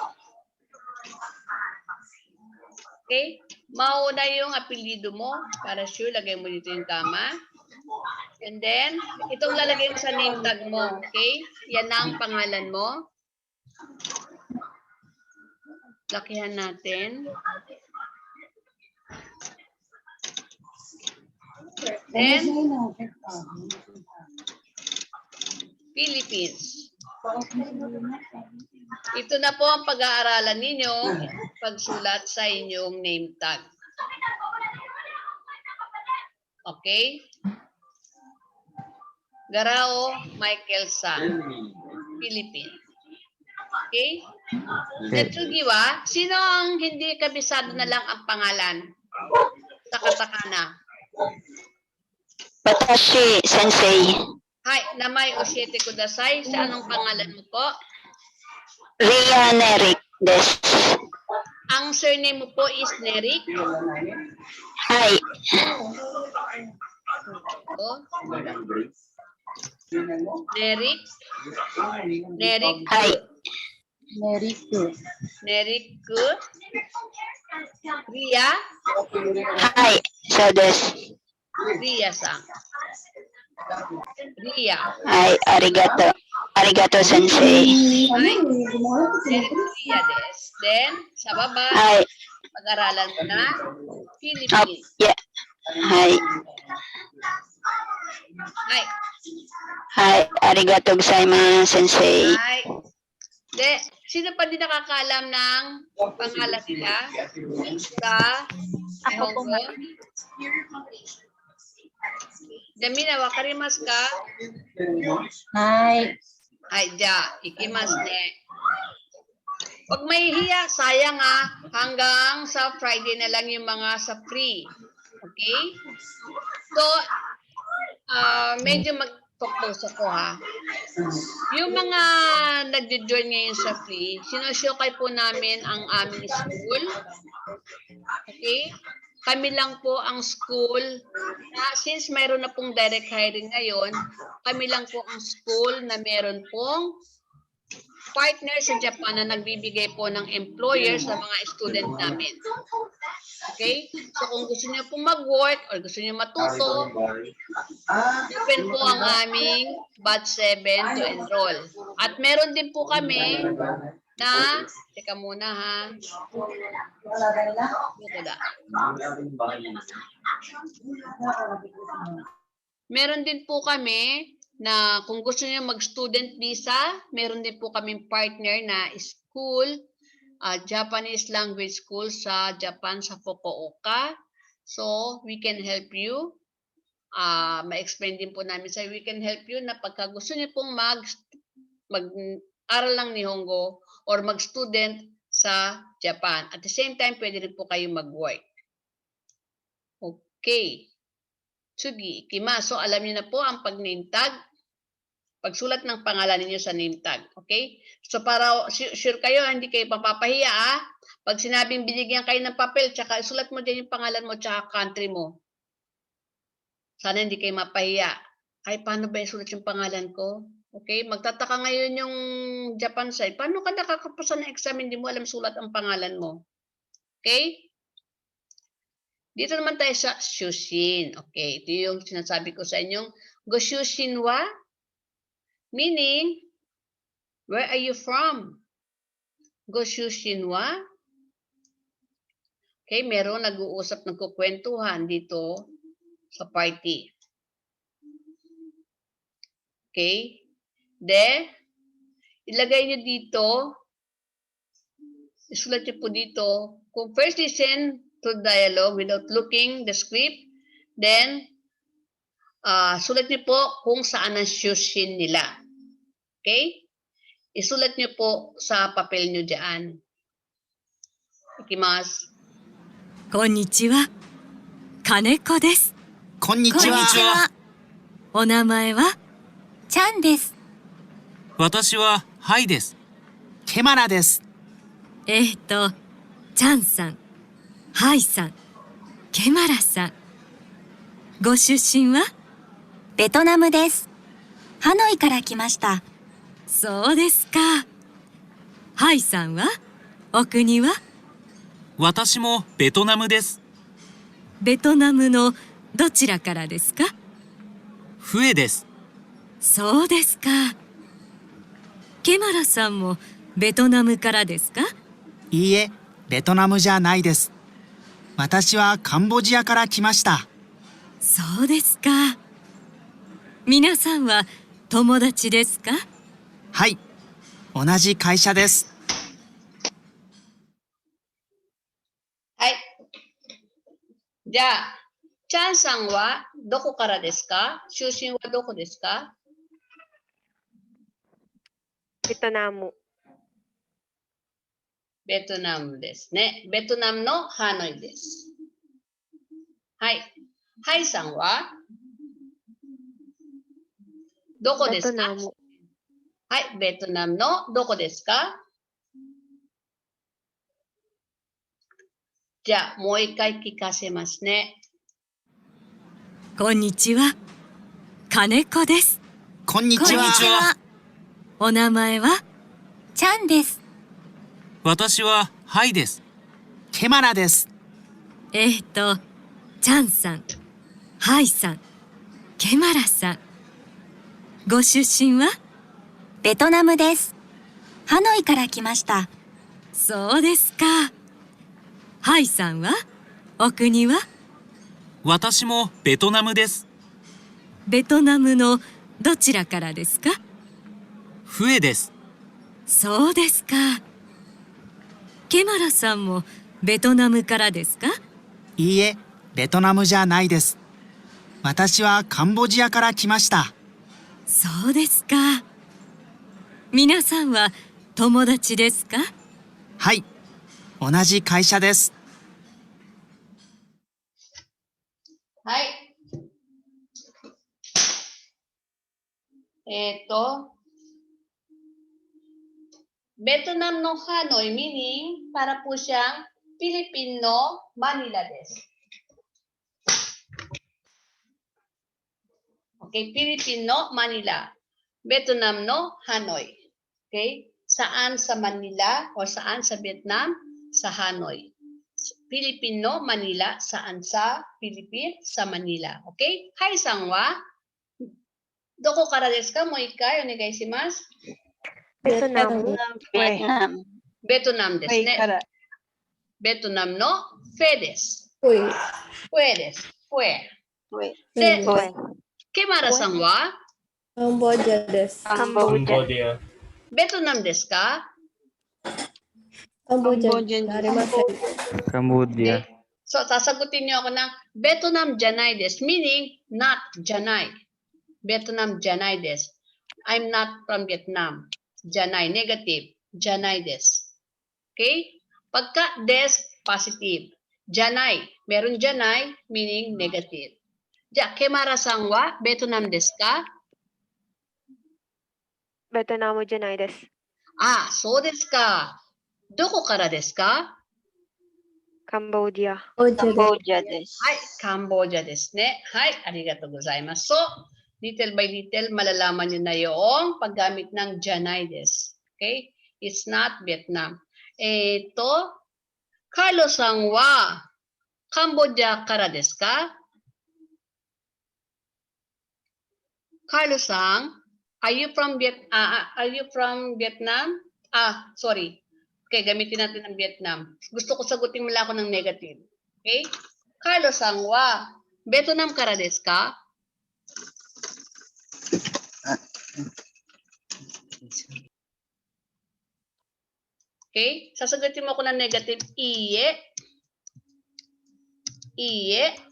Okay? Mauna yung apelyido mo. Para sure, lagay mo dito yung tama. And then, itong lalagay mo sa name tag mo. Okay? Yan na ang pangalan mo. Lakihan natin. Then, Philippines. Ito na po ang pag-aaralan ninyo pagsulat sa inyong name tag. Okay? Garao Michael Sang, Philippines. Okay? Natsugiwa, sino ang hindi kabisado na lang ang pangalan sa katakana? Watashi, Sensei. Hi, namay oshite kudasai. Sa anong pangalan mo po? Ria Nerik des. Ang surname mo po is Nerik? Hi. Nerik? Nerik? Hi. Nerik? Ria? Hi. So des. Ria-san. Ria. Hi, arigato. Arigato, Sensei. Hi. Ria des. Then, sa baba, Hi. pag-aralan mo na Up. Philippines. Yeah. Hi. Hi. Hi. Arigato gozaimasu, Sensei. Hi. De, sino pa di nakakaalam ng pangalan nila sa Hong Kong? Jamina, wakarimasu ka? はい。 Ay, ikimasu ne. Pag may hiya, sayang hanggang sa Friday na lang yung mga sa free. Okay? So, medyo mag-focus ako Yung mga nag-join ngayon sa free, sinusyokay po namin ang aming school. Okay? Kami lang po ang school. Since mayroon na pong direct hiring ngayon, kami lang po ang school na meron pong partner sa Japan na nagbibigay po ng employer sa mga student namin. Okay? So kung gusto niyo po mag-work or gusto niyo matuto, open po ang aming batch 7 to enroll. At meron din po kami na, teka muna Meron din po kami na kung gusto niyo mag-student visa, meron din po kaming partner na school, Japanese language school sa Japan, sa Fukuoka. So, we can help you. Ma-explain din po namin sa'yo, we can help you na pagka gusto niyo pong mag-aral ng Nihongo or mag-student sa Japan. At the same time, pwede rin po kayo mag-work. Okay. Tsugi, ikimasu. So, alam niyo na po ang pag-name tag. Pagsulat ng pangalan ninyo sa name tag. Okay? So, para sure kayo, hindi kayo mapapahiya, Pag sinabing binigyan kayo ng papel, tsaka isulat mo dyan yung pangalan mo, tsaka country mo. Sana hindi kayo mapahiya. Ay, paano ba isulat yung pangalan ko? Okay? Magtataka ngayon yung Japan side. Paano ka nakakapasa ng exam, hindi mo alam sulat ang pangalan mo? Okay? Dito naman tayo sa shushin. Okay, ito yung sinasabi ko sa inyong goshushin wa, meaning, where are you from? Goshushin wa. Okay, meron nag-uusap, nagkukwentuhan dito sa party. Okay? Ilagay nyo dito, isulat nyo po dito, kung first listen to dialogue without looking the script, then sulat niyo po kung saan ang shushin nila. Okay? Isulat niyo po sa papel niyo diyan. Ikimasu. こんにちは。金子です。こんにちは。お名前はちゃんです。私はハイです。ケマラです。ちゃんさん、ハイさん、ケマラさん。ご出身はベトナムです。ハノイから来ました。そうですか。ハイさんはお国は私もベトナムです。ベトナムのどちらからですかフエです。そうですか。ケマラさんもベトナムからですかいいえ、ベトナムじゃないです。私はカンボジアから来ました。そうですか。皆さんは友達ですかはい、同じ会社です。はい。じゃあ、チャンさんはどこからですか？出身はどこですか？ベトナム。ベトナムですね。ベトナムのハノイです。はい。ハイさんはどこですか？はい、ベトナムのどこですか？じゃあ、もう一回聞かせますね。こんにちは。金子です。こんにちは。お名前はちゃんです。私はハイです。ケマラです。ちゃんさん、ハイさん、ケマラさん。ご出身はベトナムです。ハノイから来ました。そうですか。ハイさんはお国は私もベトナムです。ベトナムのどちらからですかフエです。そうですか。ケマラさんもベトナムからですかいいえ、ベトナムじゃないです。私はカンボジアから来ました。そうですか。皆さんは友達ですか？はい、同じ会社です。はい。Vietnam no Hanoi meaning para po siyang Filipino Manila des. Okay, Filipino Manila. Vietnam no Hanoi. Okay? Saan sa Manila o saan sa Vietnam? Sa Hanoi. Filipino Manila, saan sa Philippines? Sa Manila. Okay? Hai sangwa. Doko kara desu ka? Mo ikai onegai shimasu. Vietnam. Vietnam. Vietnam desu ne. Vietnam no Fue desu. Fue desu. Fue. De, Kemara sangwa? Cambodia desu. Cambodia. Vietnam desu ka? Cambodia. Cambodia. So, sasagutin niyo ako ng Vietnam Janai desu, meaning not Janai. Vietnam Janai desu. I'm not from Vietnam. Janai, negative. Janai desu. Okay? Pagka des, positive. Janai, meron Janai, meaning negative. Ja, kemara sangwa, Vietnam desu ka? Vietnam janai desu. Ah, so desu ka. Doko kara desu ka? Cambodia. Cambodia desu. Hai, Cambodia desu ne. Hai, arigatou gozaimasu. So, little by little, malalaman nyo na yung paggamit ng Janai desu. Okay? It's not Vietnam. Ito, Carlos-san wa Cambodia kara desu ka? Carlos-san, are you from Vietnam? Ah, sorry. Okay, gamitin natin ng Vietnam. Gusto ko sagutin mula ako ng negative. Okay? Carlos-san wa Vietnam kara desu ka? Okay? Sasagutin mo ako ng negative. Iye. Iye.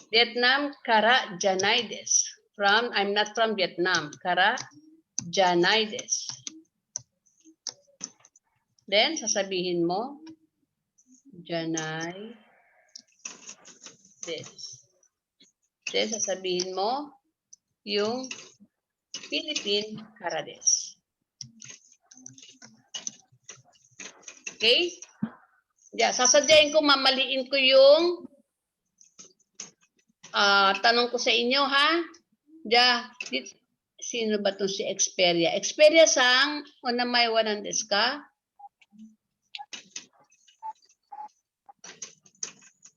Vietnam kara janai desu. I'm not from Vietnam. Kara janai desu. Then, sasabihin mo, janai desu. Then, sasabihin mo, yung Philippine kara desu. Okay? Yeah, sasadyain ko, mamaliin ko yung tanong ko sa inyo, ha? Ja, sino ba itong si Xperia? Xperia-sang, onamai wa nan desu ka?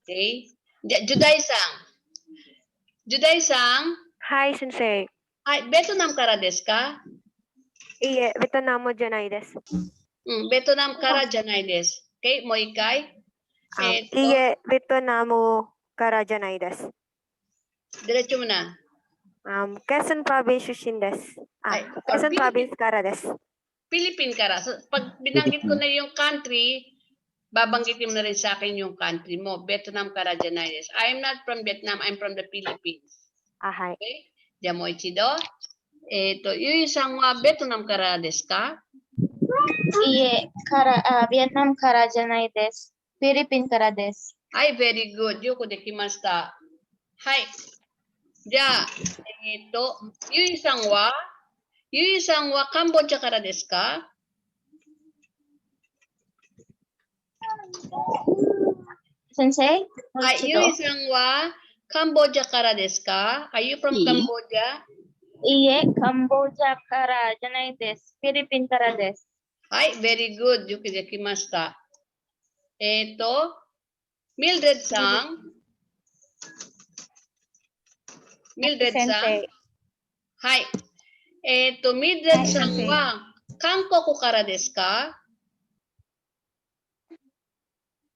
Okay. Ja, Juday-sang. Juday-sang. Hi, sensei. Hi, Vietnam kara desu ka? Iye, Vietnam janai desu. Vietnam kara janai desu. Okay, mo ikai? Iye, Vietnam kara janai desu. Diretso mo na. Quezon Province Shushin desu. Quezon Province kara desu. Philippine kara. So, pag binanggit ko na yung country, babanggitin mo na rin sa akin yung country mo. Vietnam kara janai desu. I'm not from Vietnam, I'm from the Philippines. Ahai. Okay? Jamo ichido. Yui-san wa Vietnam kara desu ka? Iye, Vietnam kara janai desu. Philippine kara desu. Ay, very good. Yoku dekimashita. Hai. Ja, Yui-san wa Cambodia kara desu ka? Sensei? Yui-san wa Cambodia kara desu ka? Are you from Cambodia? Iye, Cambodia kara janai desu. Philippine kara desu. Hai, very good. Yoku dekimashita. Mildred-san. Mildred-san. Hai. Mildred-san wa Kankoku kara desu ka?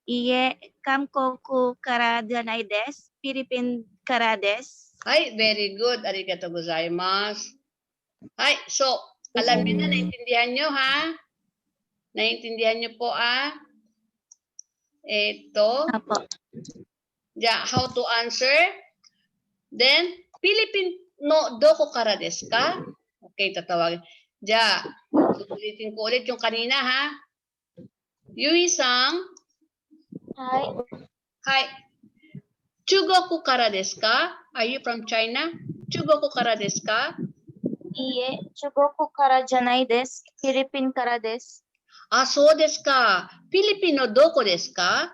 Iye, Kamkoku kara janai desu. Philippine kara desu. Hai, very good. Arigatou gozaimasu. Hai, so, alam niyo na, naintindihan niyo, ha? Naintindihan niyo po, Yeah, how to answer? Then, Filipino doko kara desu ka? Okay, tatawagin. Yeah, ulitin ko ulit yung kanina ha. Yui-san. Hi. Hi. Chugoku kara desu ka? Are you from China? Chugoku kara desu ka? Iie, Chugoku kara janai desu. Philippine kara desu. Ah, so desu ka. Filipino doko desu ka?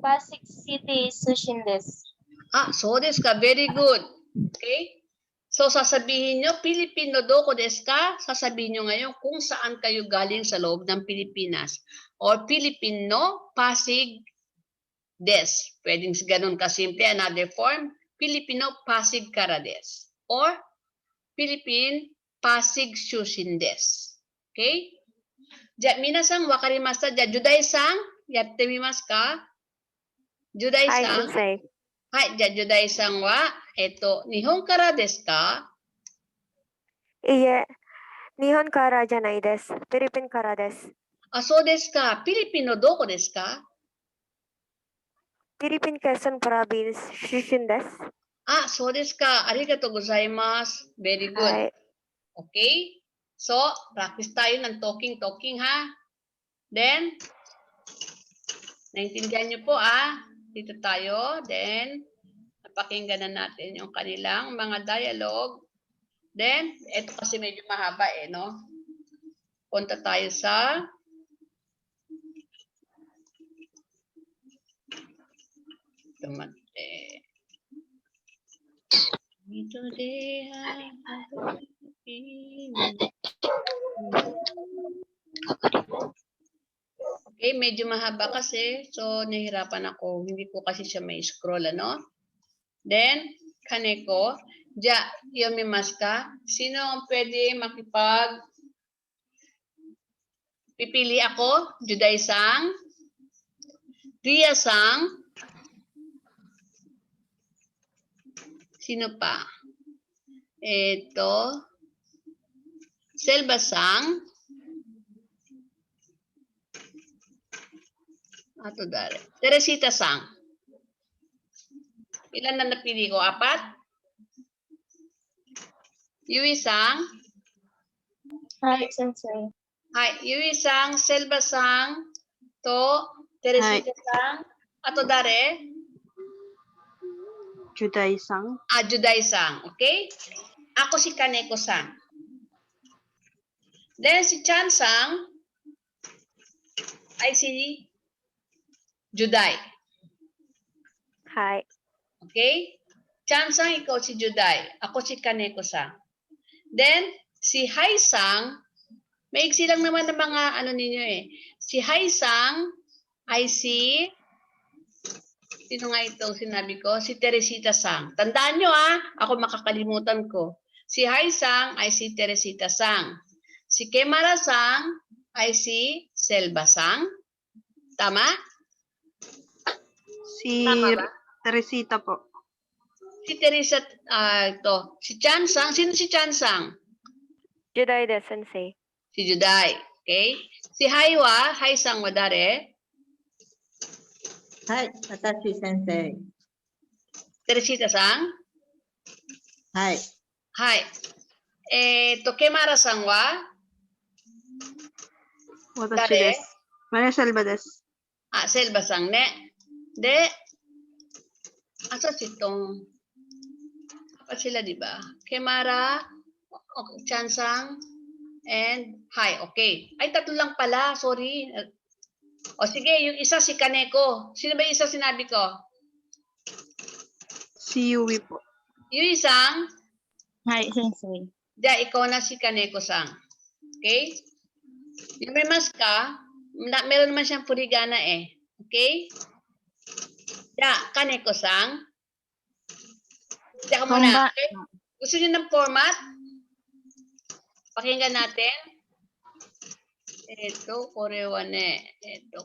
Pasig City Sushin desu. Ah, so desu ka. Very good. Okay? So, sasabihin nyo, Filipino doko desu ka? Sasabihin nyo ngayon kung saan kayo galing sa loob ng Pilipinas. Or Filipino, Pasig des. Pwedeng ganun kasimple. Another form, Filipino, Pasig kara desu. Or Philippine, Pasig Shushin desu. Okay? Ja, minasan wakarimashita? Ja, Judai-san, yatte mimasu ka? Judai-san. Hi, Sensei. はい、じゃあ、ジュダイさんは、日本からですか？いいえ、日本からじゃないです。フィリピンからです。あ、そうですか。フィリピンのどこですか？フィリピンケソンプロビンス出身です。あ、そうですか。ありがとうございます。Very good. はい。 Okay? So, practice tayo ng talking ha. Then, naintindihan niyo po Dito tayo. Then, napakinggan na natin yung kanilang mga dialogue. Then, ito kasi medyo mahaba no? Punta tayo sa Okay, medyo mahaba kasi. So, nahirapan ako. Hindi ko kasi siya may scroll, Then, Kaneko, ja, yomimasu ka? Sino ang pwede pipili ako? Judai-san? Ria-san? Sino pa? Selva-san? Ato dare. Teresita-san. Ilan na napili ko? 4? Yui-san? Hi, Sensei. Hi, Yui-san, Selva-san, Teresita-san, ato dare? Judai-san. Judai-san. Okay? Ako si Kaneko-san. Then si Chan-san ay si Judai. Hi. Okay? Chan-san, ikaw si Judai. Ako si Kaneko-san. Then, si Hai-sang, maiksi lang naman ng mga ninyo Si Hai-sang ay si, sino nga ito sinabi ko? Si Teresita-sang. Tandaan nyo ako makakalimutan ko. Si Hai-sang ay si Teresita-sang. Si Kemara-sang ay si Selva-sang. Tama? Si Teresita po. Si Teresa, si Chan-sang. Sino si Chan-sang? Judai desu, Sensei. Si Judai. Okay? Si Hai-sang wa dare? Hai, watashi sensei. Teresita-sang? Hai. Hai. Kemara-sang wa? Watashi desu. Maria Selva desu. Selva-sang ne. De, asa sitong, apa sila diba? Kemara, Chan-sang, and Hai. Okay. Ay, tatlo lang pala. Sorry. O sige, yung isa si Kaneko. Sino ba yung isa sinabi ko? Si Yui po. Yui-sang? Hi, Sensei. Ikaw na si Kaneko-sang. Okay? Yung may mas ka, meron naman siyang furigana Okay? Kaneko-sang. Tsaka muna. Okay? Gusto niyo ng format? Pakinggan natin. Ito, korewa ne. 7.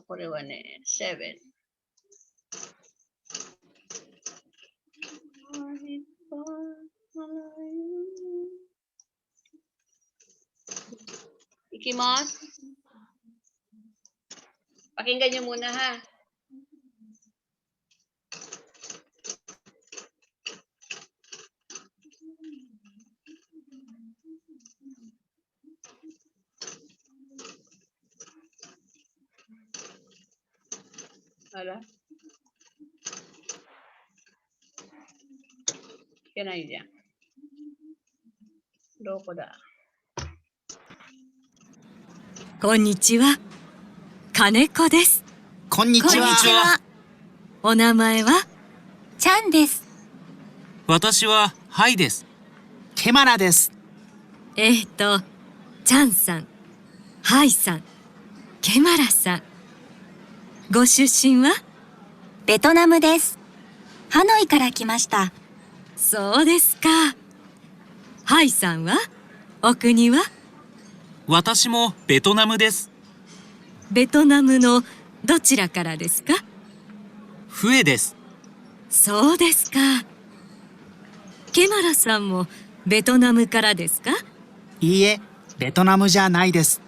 Ikimasu. Pakinggan niyo muna あら。いけないじゃん。どこだ。こんにちは。金子です。こんにちは。お名前はちゃんです。私はハイです。ケマラです。ちゃんさん、ハイさん、ケマラさん。ご出身はベトナムです。ハノイから来ました。そうですか。ハイさんはお国は私もベトナムです。ベトナムのどちらからですか？フエです。そうですか。ケマラさんもベトナムからですか？いいえ、ベトナムじゃないです。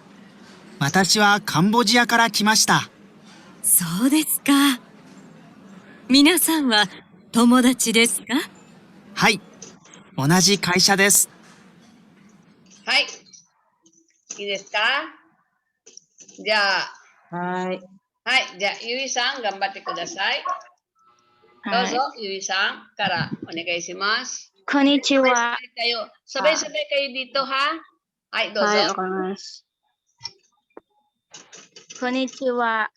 私はカンボジアから来ました。そうですか。皆さんは友達ですか？はい、同じ会社です。はい。いいですか？じゃあ、はい。はい。じゃあ、ゆいさん、頑張ってください。どうぞ、ゆいさんからお願いします。こんにちは。Sabay-sabay kayo dito, ha? はい、どうぞ。はい、わかります。こんにちは。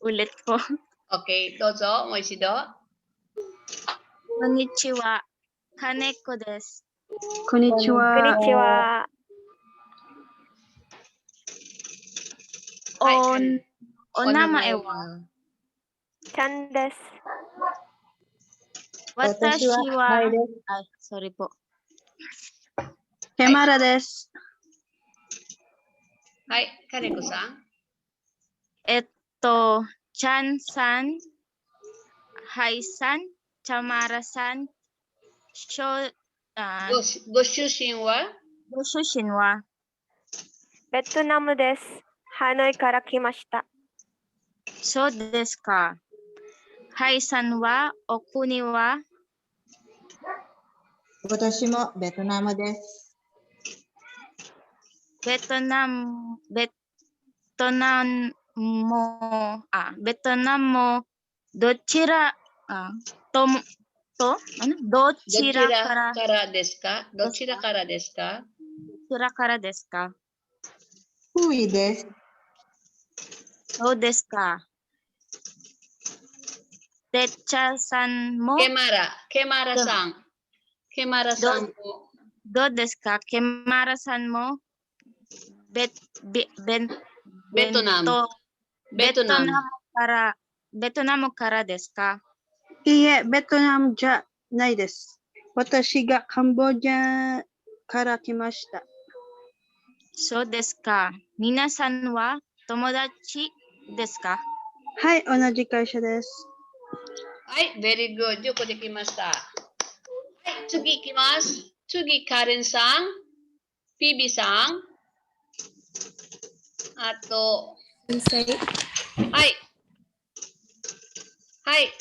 Ulit po. Okay, どうぞ、もう一度。こんにちは。金子です。こんにちは。こんにちは。お名前はちゃんです。私は、sorry po. ケマラです。はい、金子さん。ちゃんさん、はいさん、ちゃまらさん、ご出身はベトナムです。ハノイから来ました。そうですか。はいさんはお国は私もベトナムです。ベトナムどちらからですか？どちらからですか？フイです。そうですか。でっちゃさんもケマラさん。ケマラさんも。どうですか？ケマラさんもベトナムからですか？いいえ、ベトナムじゃないです。私がカンボジアから来ました。そうですか。皆さんは友達ですか？はい、同じ会社です。はい、very good。よくできました。はい、次いきます。次、カレンさん、ピビさん、あと、はい。はい。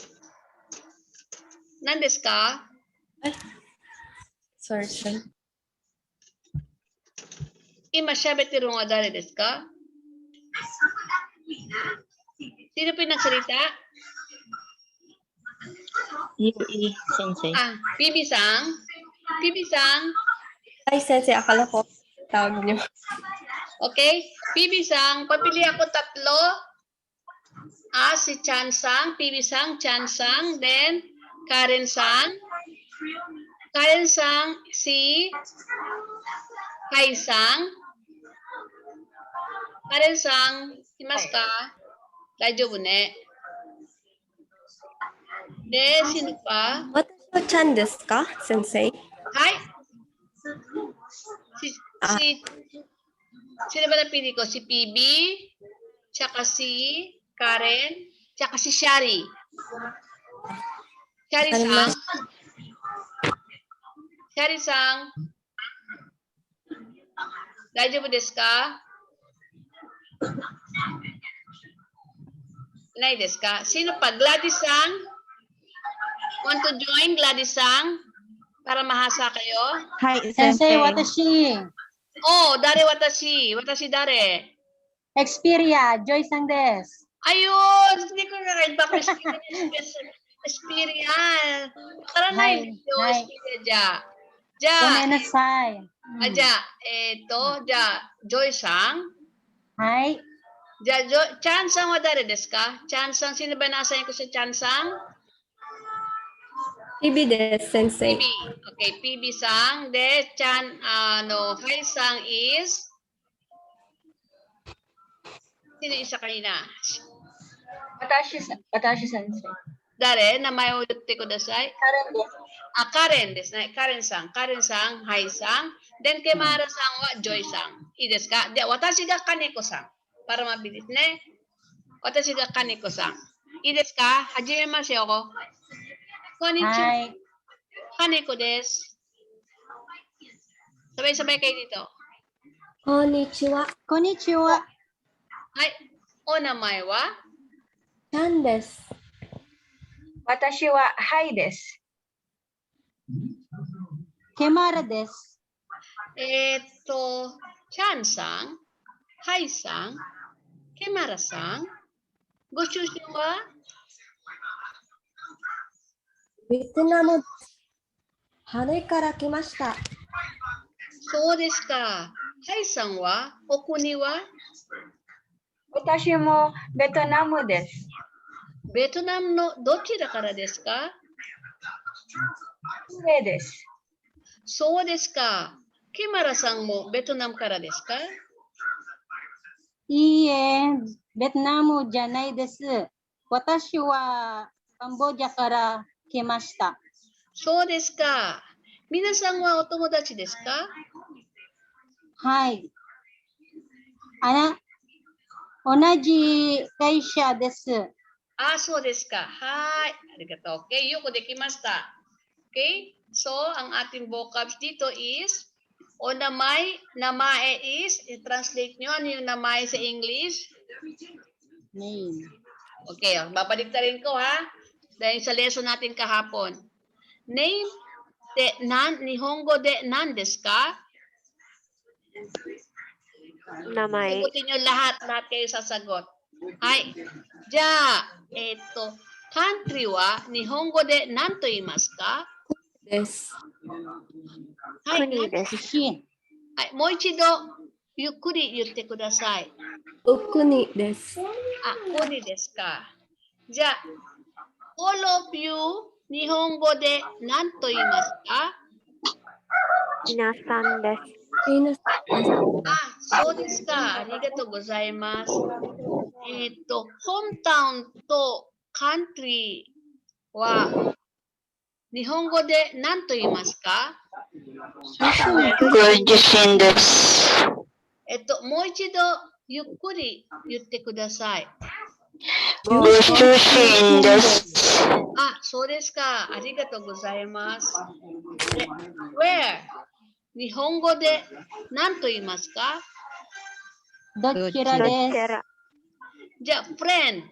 何ですか？今喋ってるのは誰ですか？Sino pinagsalita? ゆい先生。Pibiさん。Pibiさん。Ay, Sensei, akala ko tawag niyo. Okay. Pibi sang, papili ako tatlo. Si Chan sang, Pibi sang, Chan sang, then Karen sang. Karen sang, si Kai sang. Karen sang, imasu ka? Daijoubu ne. De, sino pa? Watashi wa Chan desu ka, Sensei? Hi. Sino ba napili ko? Si PB, tsaka si Karen, tsaka si Shari. Shari-san. Shari-san. Daijoubu desu ka? Nai desu ka? Sino pa? Gladys-san? Want to join, Gladys-san? Para mahasa kayo? Hi, Sensei. Dare watashi. Watashi dare? Xperia, Joy Sang desu. Ayun! Hindi ko na rin. Baka Espirial. Karanay nito, Espiria ja. Ja. Gomenasai. Ja. Ja. Joy-sang. Hai. Ja, Chan-sang wa dare desu ka? Chan-sang, sino ba nasa ko sa Chan-sang? PB desu, sensei. PB. Okay, PB-sang. De, Chan, Hai-sang is? Sino isa kanina? Watashi sensei. Dare, namae o yutte kudasai? Karen desu. Karen desu. Karen-sang. Karen-sang, Hai-sang. Then, Kemara-sang wa Joy-sang. I desu ka? De, watashi ga Kaneko-sang. Para mabilis ne. Watashi ga Kaneko-sang. I desu ka? Hajimemashite ako. Konnichiwa. Kaneko desu. Sabay-sabay kayo dito. Konnichiwa. Konnichiwa. Hai. O namae wa? Chan desu. Watashi wa Hai desu. Kemara desu. Chan-sang, Hai-sang, Kemara-sang,ご出身は? Vietnam. Hanoi kara kimashita. そうですか。Hai-sang wa? O kuni wa? Watashi mo Vietnam desu. ベトナムのどちらからですか? 上です。そうですか。キマラさんもベトナムからですか? いいえ、ベトナムじゃないです。私はカンボジアから来ました。そうですか。皆さんはお友達ですか? はい。同じ会社です。Ah,そうですか。はい。ありがとう。Okay, よくできました。Okay? So, ang ating vocabs dito is, o namae is, i-translate nyo, ano yung namae sa English? Name. Okay, babalik na rin ko ha. Dahil sa lesson natin kahapon. Name de Nihongo de nan desu ka? Namae. Sagutin nyo lahat kayo sasagot. Hai. Ja, country wa Nihongo de nan to imasu ka? Desu. Hai. Kuni desu. Hai, mo ichido yukkuri yutte kudasai. Okuni desu. Ah, kuni desu ka. Ja, all of you Nihongo de nan to imasu ka? Minasan desu. Ah,そうですか。ありがとうございます。hometown と country は日本語で何と言いますか? ご自身です。もう一度ゆっくり言ってください。ご出身です。あ、そうですか。ありがとうございます。Where? 日本語で何と言いますか? どちらです。じゃあ、friend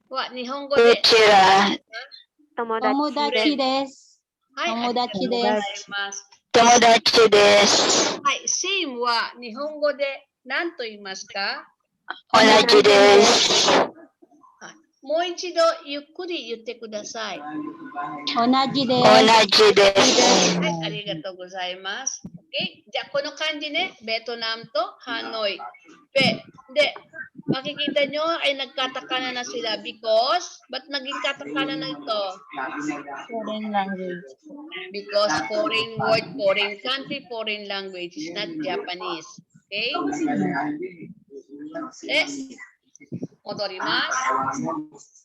は日本語でどちら？友達です。はい、友達です。友達です。はい、same は日本語で何と言いますか? 同じです。もう一度ゆっくり言ってください。同じです。同じです。はい、ありがとうございます。Okay? じゃあ、この漢字ね、ベトナムとハノイ。で、makikita nyo ay nagkatakana na sila because, ba't naging katakana na ito? Foreign language. Because foreign word, foreign country, foreign language is not Japanese. Okay? で、戻ります。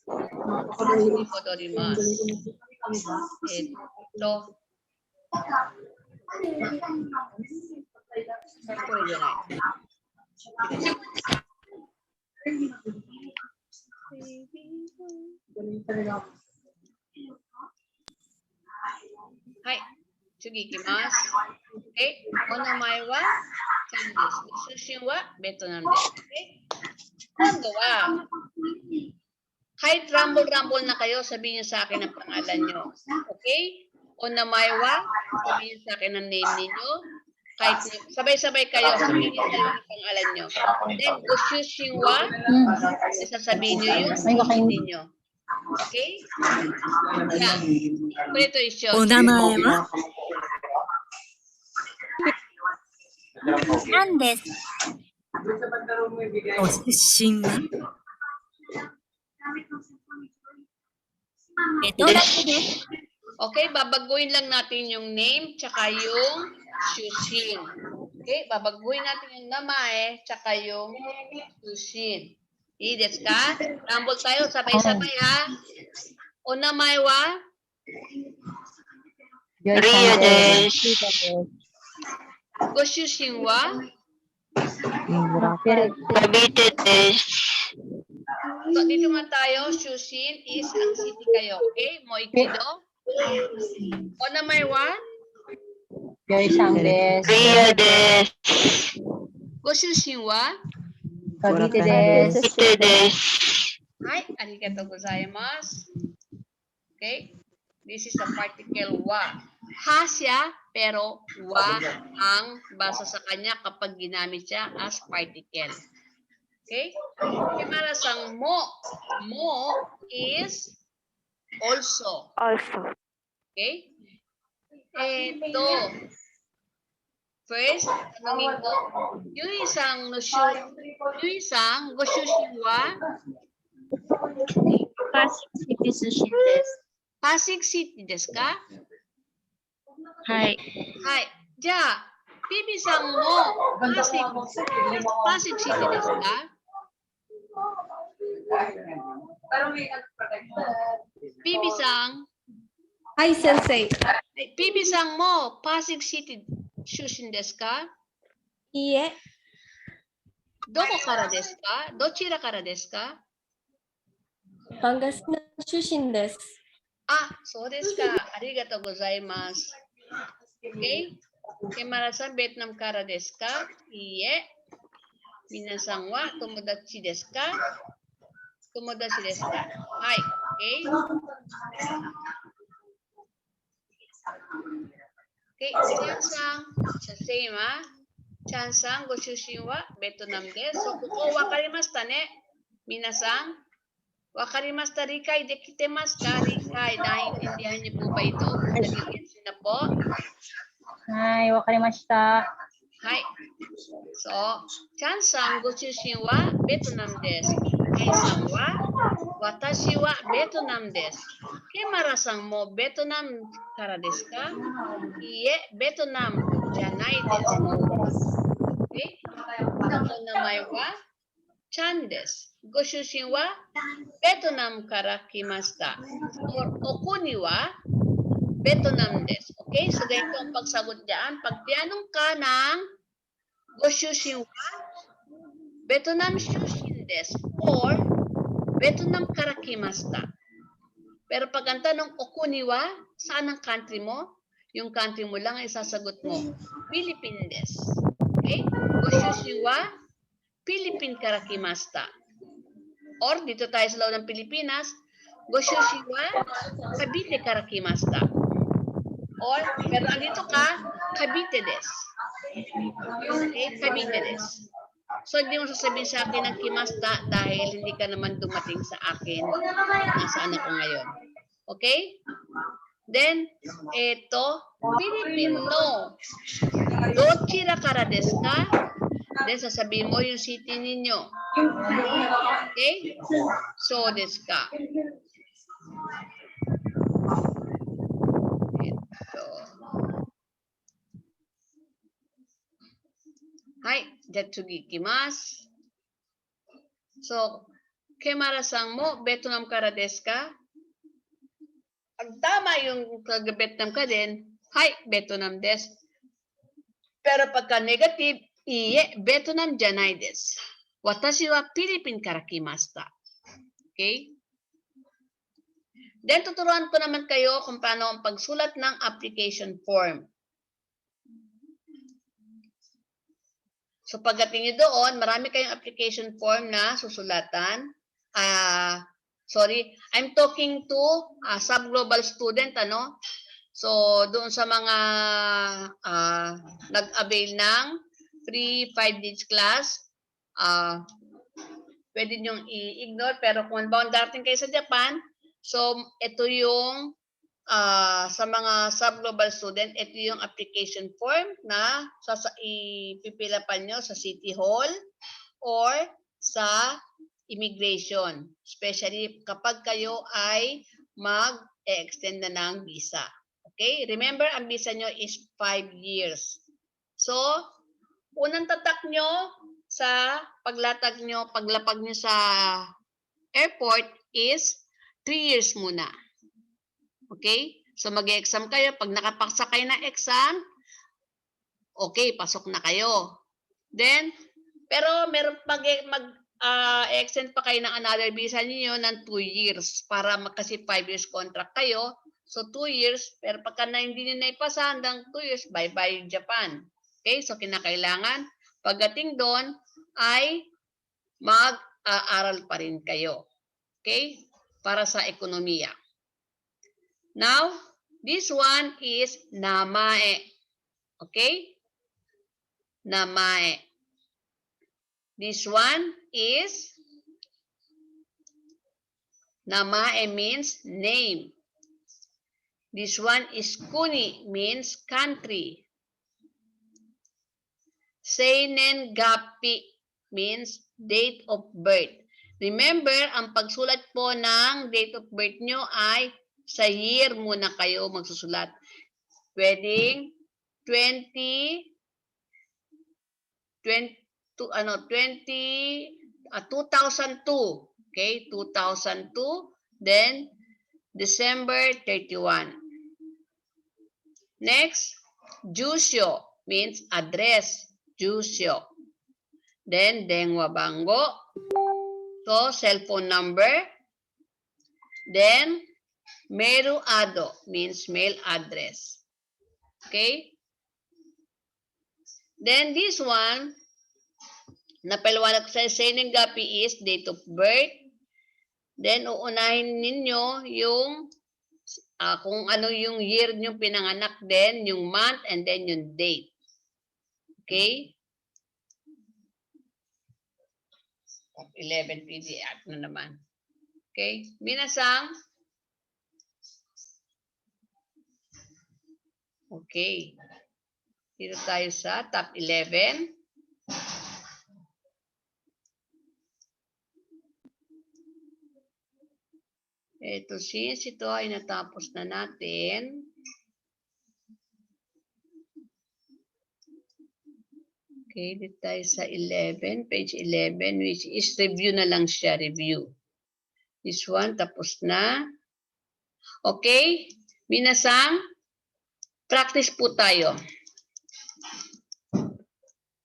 戻ります。これじゃない。はい、次いきます。お名前はチャンです。出身はベトナムです。今度は、kahit rumble-rumble na kayo, sabihin niyo sa akin ang pangalan niyo. Okay? O namae wa, sabihin sa akin ang name ninyo. Kahit sabay-sabay kayo, sabihin niyo yung pangalan nyo. Then, Goshushinwa, sasabihin niyo yung sushi ninyo. Okay? Yeah. Ito is お名前はなんです。ご出身はベトナムです。 Okay, babaguhin lang natin yung name tsaka yung shushin. Okay, babaguhin natin yung namae tsaka yung shushin. Desu ka? Rumble tayo, sabay-sabay ha. O namae wa? Rio desu. Go shushin wa? Cavite desu. So, dito man tayo, shushin is ang city kayo. Okay, Moikido. O namae wa? Rio desu. Go shushin wa? Cavite desu. Hi, arigatou gozaimasu. Okay? This is a particle wa. Ha siya, pero wa ang basa sa kanya kapag ginamit siya as particle. Okay? Kimarasang mo. Mo is also. Also. Okay? Ito. First, tanongin ko, yung isang goshushiwa, Pasig City Sushin desu. Pasig City desu ka? Hai. Hai. Ja, bibisang mo, Pasig City desu ka? Bibisang? Hi, Sensei. Bibisang mo, Pasig City Shushin desu ka? Iie. Doko kara desu ka? Dochira kara desu ka? Pangasinan Shushin desu. Ah, so desu ka. Arigatou gozaimasu. Okay? Kimara-san, Vietnam kara desu ka? Iie. Minasan wa tomodachi desu ka? Tomodachi desu ka? Hai. Okay? Okay, Chan-san, sa same ha? Chan-san, go shushin wa Vietnam desu. So, kuko wakarimashita ne? Minasan, wakarimashita, rikai dekitemasu ka? Rikai, naiintindihan niyo po ba ito? Nag-gets na po? Hi, wakarimashita. Hai. So, Chan-san, go shushin wa Vietnam desu. Kei-san wa watashi wa Vietnam desu. Kimara-san mo Vietnam kara desu ka? Iie, Vietnam janai desu. Okay? O namae wa Chan desu. Go shushin wa Vietnam kara kimashita. Or okuni wa Vietnam desu. Okay? So, ganito ang pagsagot dyan. Pag tinanong ka ng go shushin wa Vietnam shushin desu or Vietnam kara kimashita. Pero pag ang tanong okuni wa, saan ang country mo? Yung country mo lang ay sasagot mo. Philippine desu. Okay? Go shushin wa Philippine kara kimashita. Or dito tayo sa loob ng Pilipinas, go shushin wa Cavite kara kimashita. Or, pero andito ka, Cavite desu. Okay? Cavite desu. So, hindi mo sasabihin sa akin ng kimasta dahil hindi ka naman dumating sa akin nasaan ako ngayon. Okay? Then, ito, Filipino. Dochira kara desu ka? Then, sasabihin mo yung city ninyo. Okay? So desu ka? Ito. Hai, jatsugi ikimasu. So, Kemara-san mo, Vietnam kara desu ka? Pag tama yung Vietnam ka din, hai, Vietnam desu. Pero pagka negative, iie, Vietnam janai desu. Watashi wa Philippine kara kimashita. Okay? Then, tuturuan ko naman kayo kung paano ang pagsulat ng application form. So pagdating nyo doon, marami kayong application form na susulatan. Sorry, I'm talking to a sub-global student, ano? So, doon sa mga nag-avail ng free 5 days class, pwede nyong i-ignore. Pero kung darating kayo sa Japan, so ito yung sa mga sub-global student, ito yung application form na ipipilapan nyo sa City Hall or sa immigration. Especially kapag kayo ay mag-extend na ng visa. Okay? Remember, ang visa nyo is 5 years. So, unang tatak nyo sa paglapag nyo sa airport is 3 years muna. Okay? So, mag-exam kayo. Pag nakapaksa kayo ng exam, okay, pasok na kayo. Then, pero meron mag-extend pa kayo ng another visa niyo ng 2 years para kasi 5 years contract kayo. So, 2 years. Pero pagka hindi nyo naipasa hanggang 2 years, bye-bye Japan. Okay? So, kinakailangan pagdating doon ay mag-aaral pa rin kayo. Okay? Para sa ekonomiya. Now, this one is namae. Okay? Namae. This one is namae means name. This one is kuni means country. Seinengapi means date of birth. Remember, ang pagsulat po ng date of birth nyo ay sa year muna kayo magsusulat. Pwedeng 2002, okay, 2002, then December 31. Next, Jusyo means address, Jusyo. Then Dengwa Bango, so cellphone number. Then Meruado means mail address. Okay? Then this one, napaliwanag ko sa Seinengapi is date of birth. Then uunahin ninyo yung kung ano yung year nyo pinanganak, then yung month, and then yung date. Okay? 11 PDF na naman. Okay? Minasang. Okay. Dito tayo sa top 11. Ito, since ito ay natapos na natin, okay, dito tayo sa 11, page 11, which is review na lang siya, review. This one, tapos na. Okay, minasang, practice po tayo.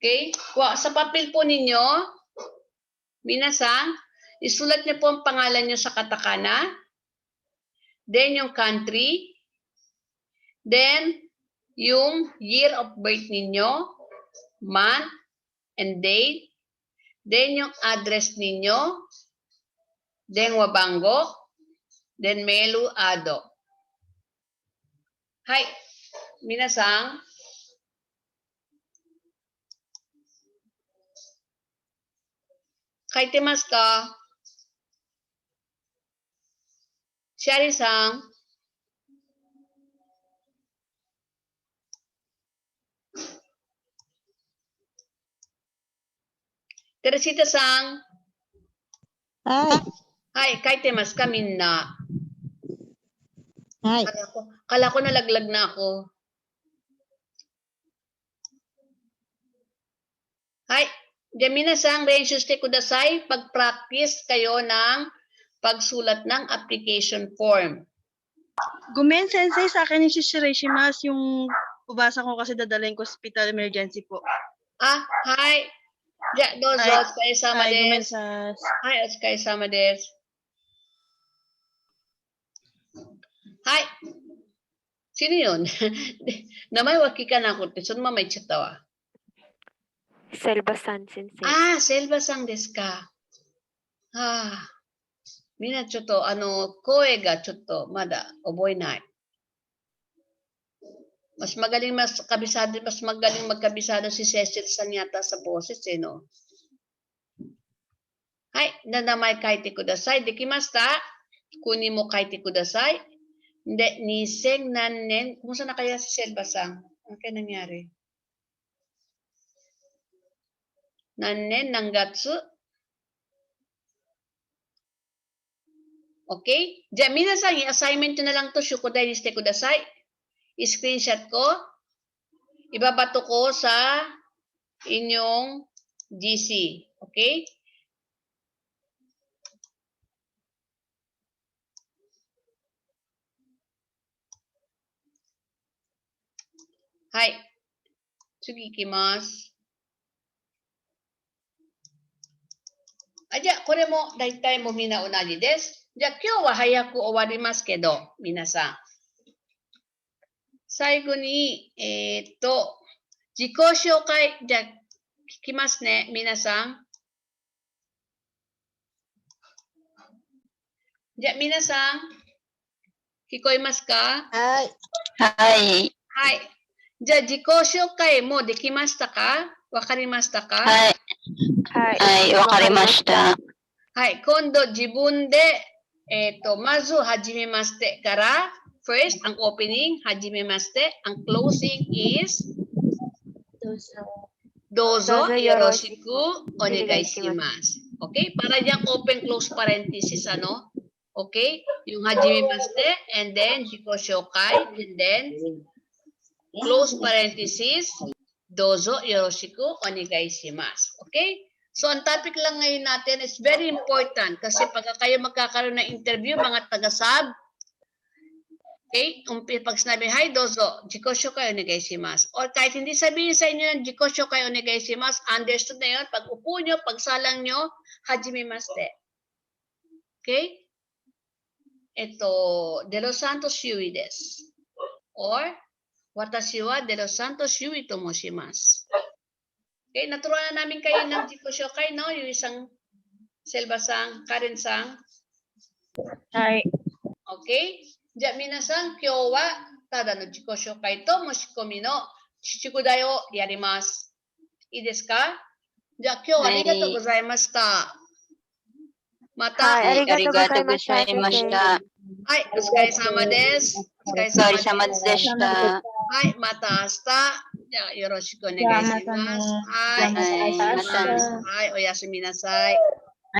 Okay, sa papel po ninyo, minasang, isulat niyo po ang pangalan niyo sa katakana. Then yung country. Then yung year of birth ninyo, month and date. Then yung address ninyo. Then Wabango. Then Meruado. Hai, minasang. Kaitemasu ka? Shari-san. Teresita-san. Hi. Hi, kaitemasu ka minna? Hi. Kala ko nalaglag na ako. Hi. Minasan,練習してください. Pag-practice kayo ng pagsulat ng application form. Gumen, sensei, sa akin yung shishireshimasu yung ubasa ko kasi dadalhin ko sa hospital emergency po. Hi. Dozo, otsukare-sama desu. Hi, otsukare-sama desu. Hi. Sino yun? Namay wakika na ako. Sino mamay chatawa? Selva-san sensei. Selva-san desu ka. Mina chotto, koe ga chotto, mada, oboe nai. Mas magaling magkabisado si Cecil San yata sa boses, eh, no? Hai, nanamay kaiti kudasai. Dekimasta? Kunin mo kaiti kudasai. Hindi, niseng nanen. Kumusta na kaya si Selva-sang? Ano kaya nangyari? Nanen nangatsu. Okay? Diyan, minasang, i-assignment nyo na lang to. Shukudai niste kudasai. I-screenshot ko. Ibabato ko sa inyong GC. Okay? Hai. Tsugi ikimasu. Aja, kore mo daitai mo mina unaji desu. Ja, kyou wa hayaku owarimasu kedo, minasan. Saigo ni, jiko shoukai, ja, kikimasu ne, minasan. Ja, minasan, kikoimasu ka? Hai. Hai. Ja, jiko shoukai mo dekimashita ka? Wakarimashita ka? Hai, wakarimashita. Hai, kondo jibun de, mazu hajimemashite kara, first, ang opening, hajimemashite, ang closing is, dozo yoroshiku onegaishimasu. Okay? Para diyang open, close parenthesis, ano? Okay? Yung hajimemashite, and then jiko shoukai, and then close parenthesis, dozo yoroshiku onegaishimasu. Okay? So, ang topic lang ngayon natin is very important kasi pagka kayo magkakaroon ng interview, mga taga-sub, okay, pag sinabi, hi, dozo, jikosho kayo onegaishimasu. Or kahit hindi sabihin sa inyo yung jikosho kayo onegaishimasu, understood na yun, pag upo nyo, pag salang nyo, hajimemashite. Okay? Ito, De Los Santos Yui desu. Or, watashi wa De Los Santos Yui to moshimasu. Okay, naturuan na namin kayo ng jiko shokai, no? Yung isang Selva-sang, Karen-sang. Hi. Okay? Ja, minasan, kyou wa tada no jiko shokai to moshikomi no shichikudai o yarimasu. Ii desu ka? Ja, kyou wa arigatou gozaimashita. Mata. Arigatou gozaimashita. Hai, otsukaresama desu. Otsukaresama deshita. Hai, mata ashita. Ja, yoroshiku onegaishimasu. Hai, oyasumi nasai.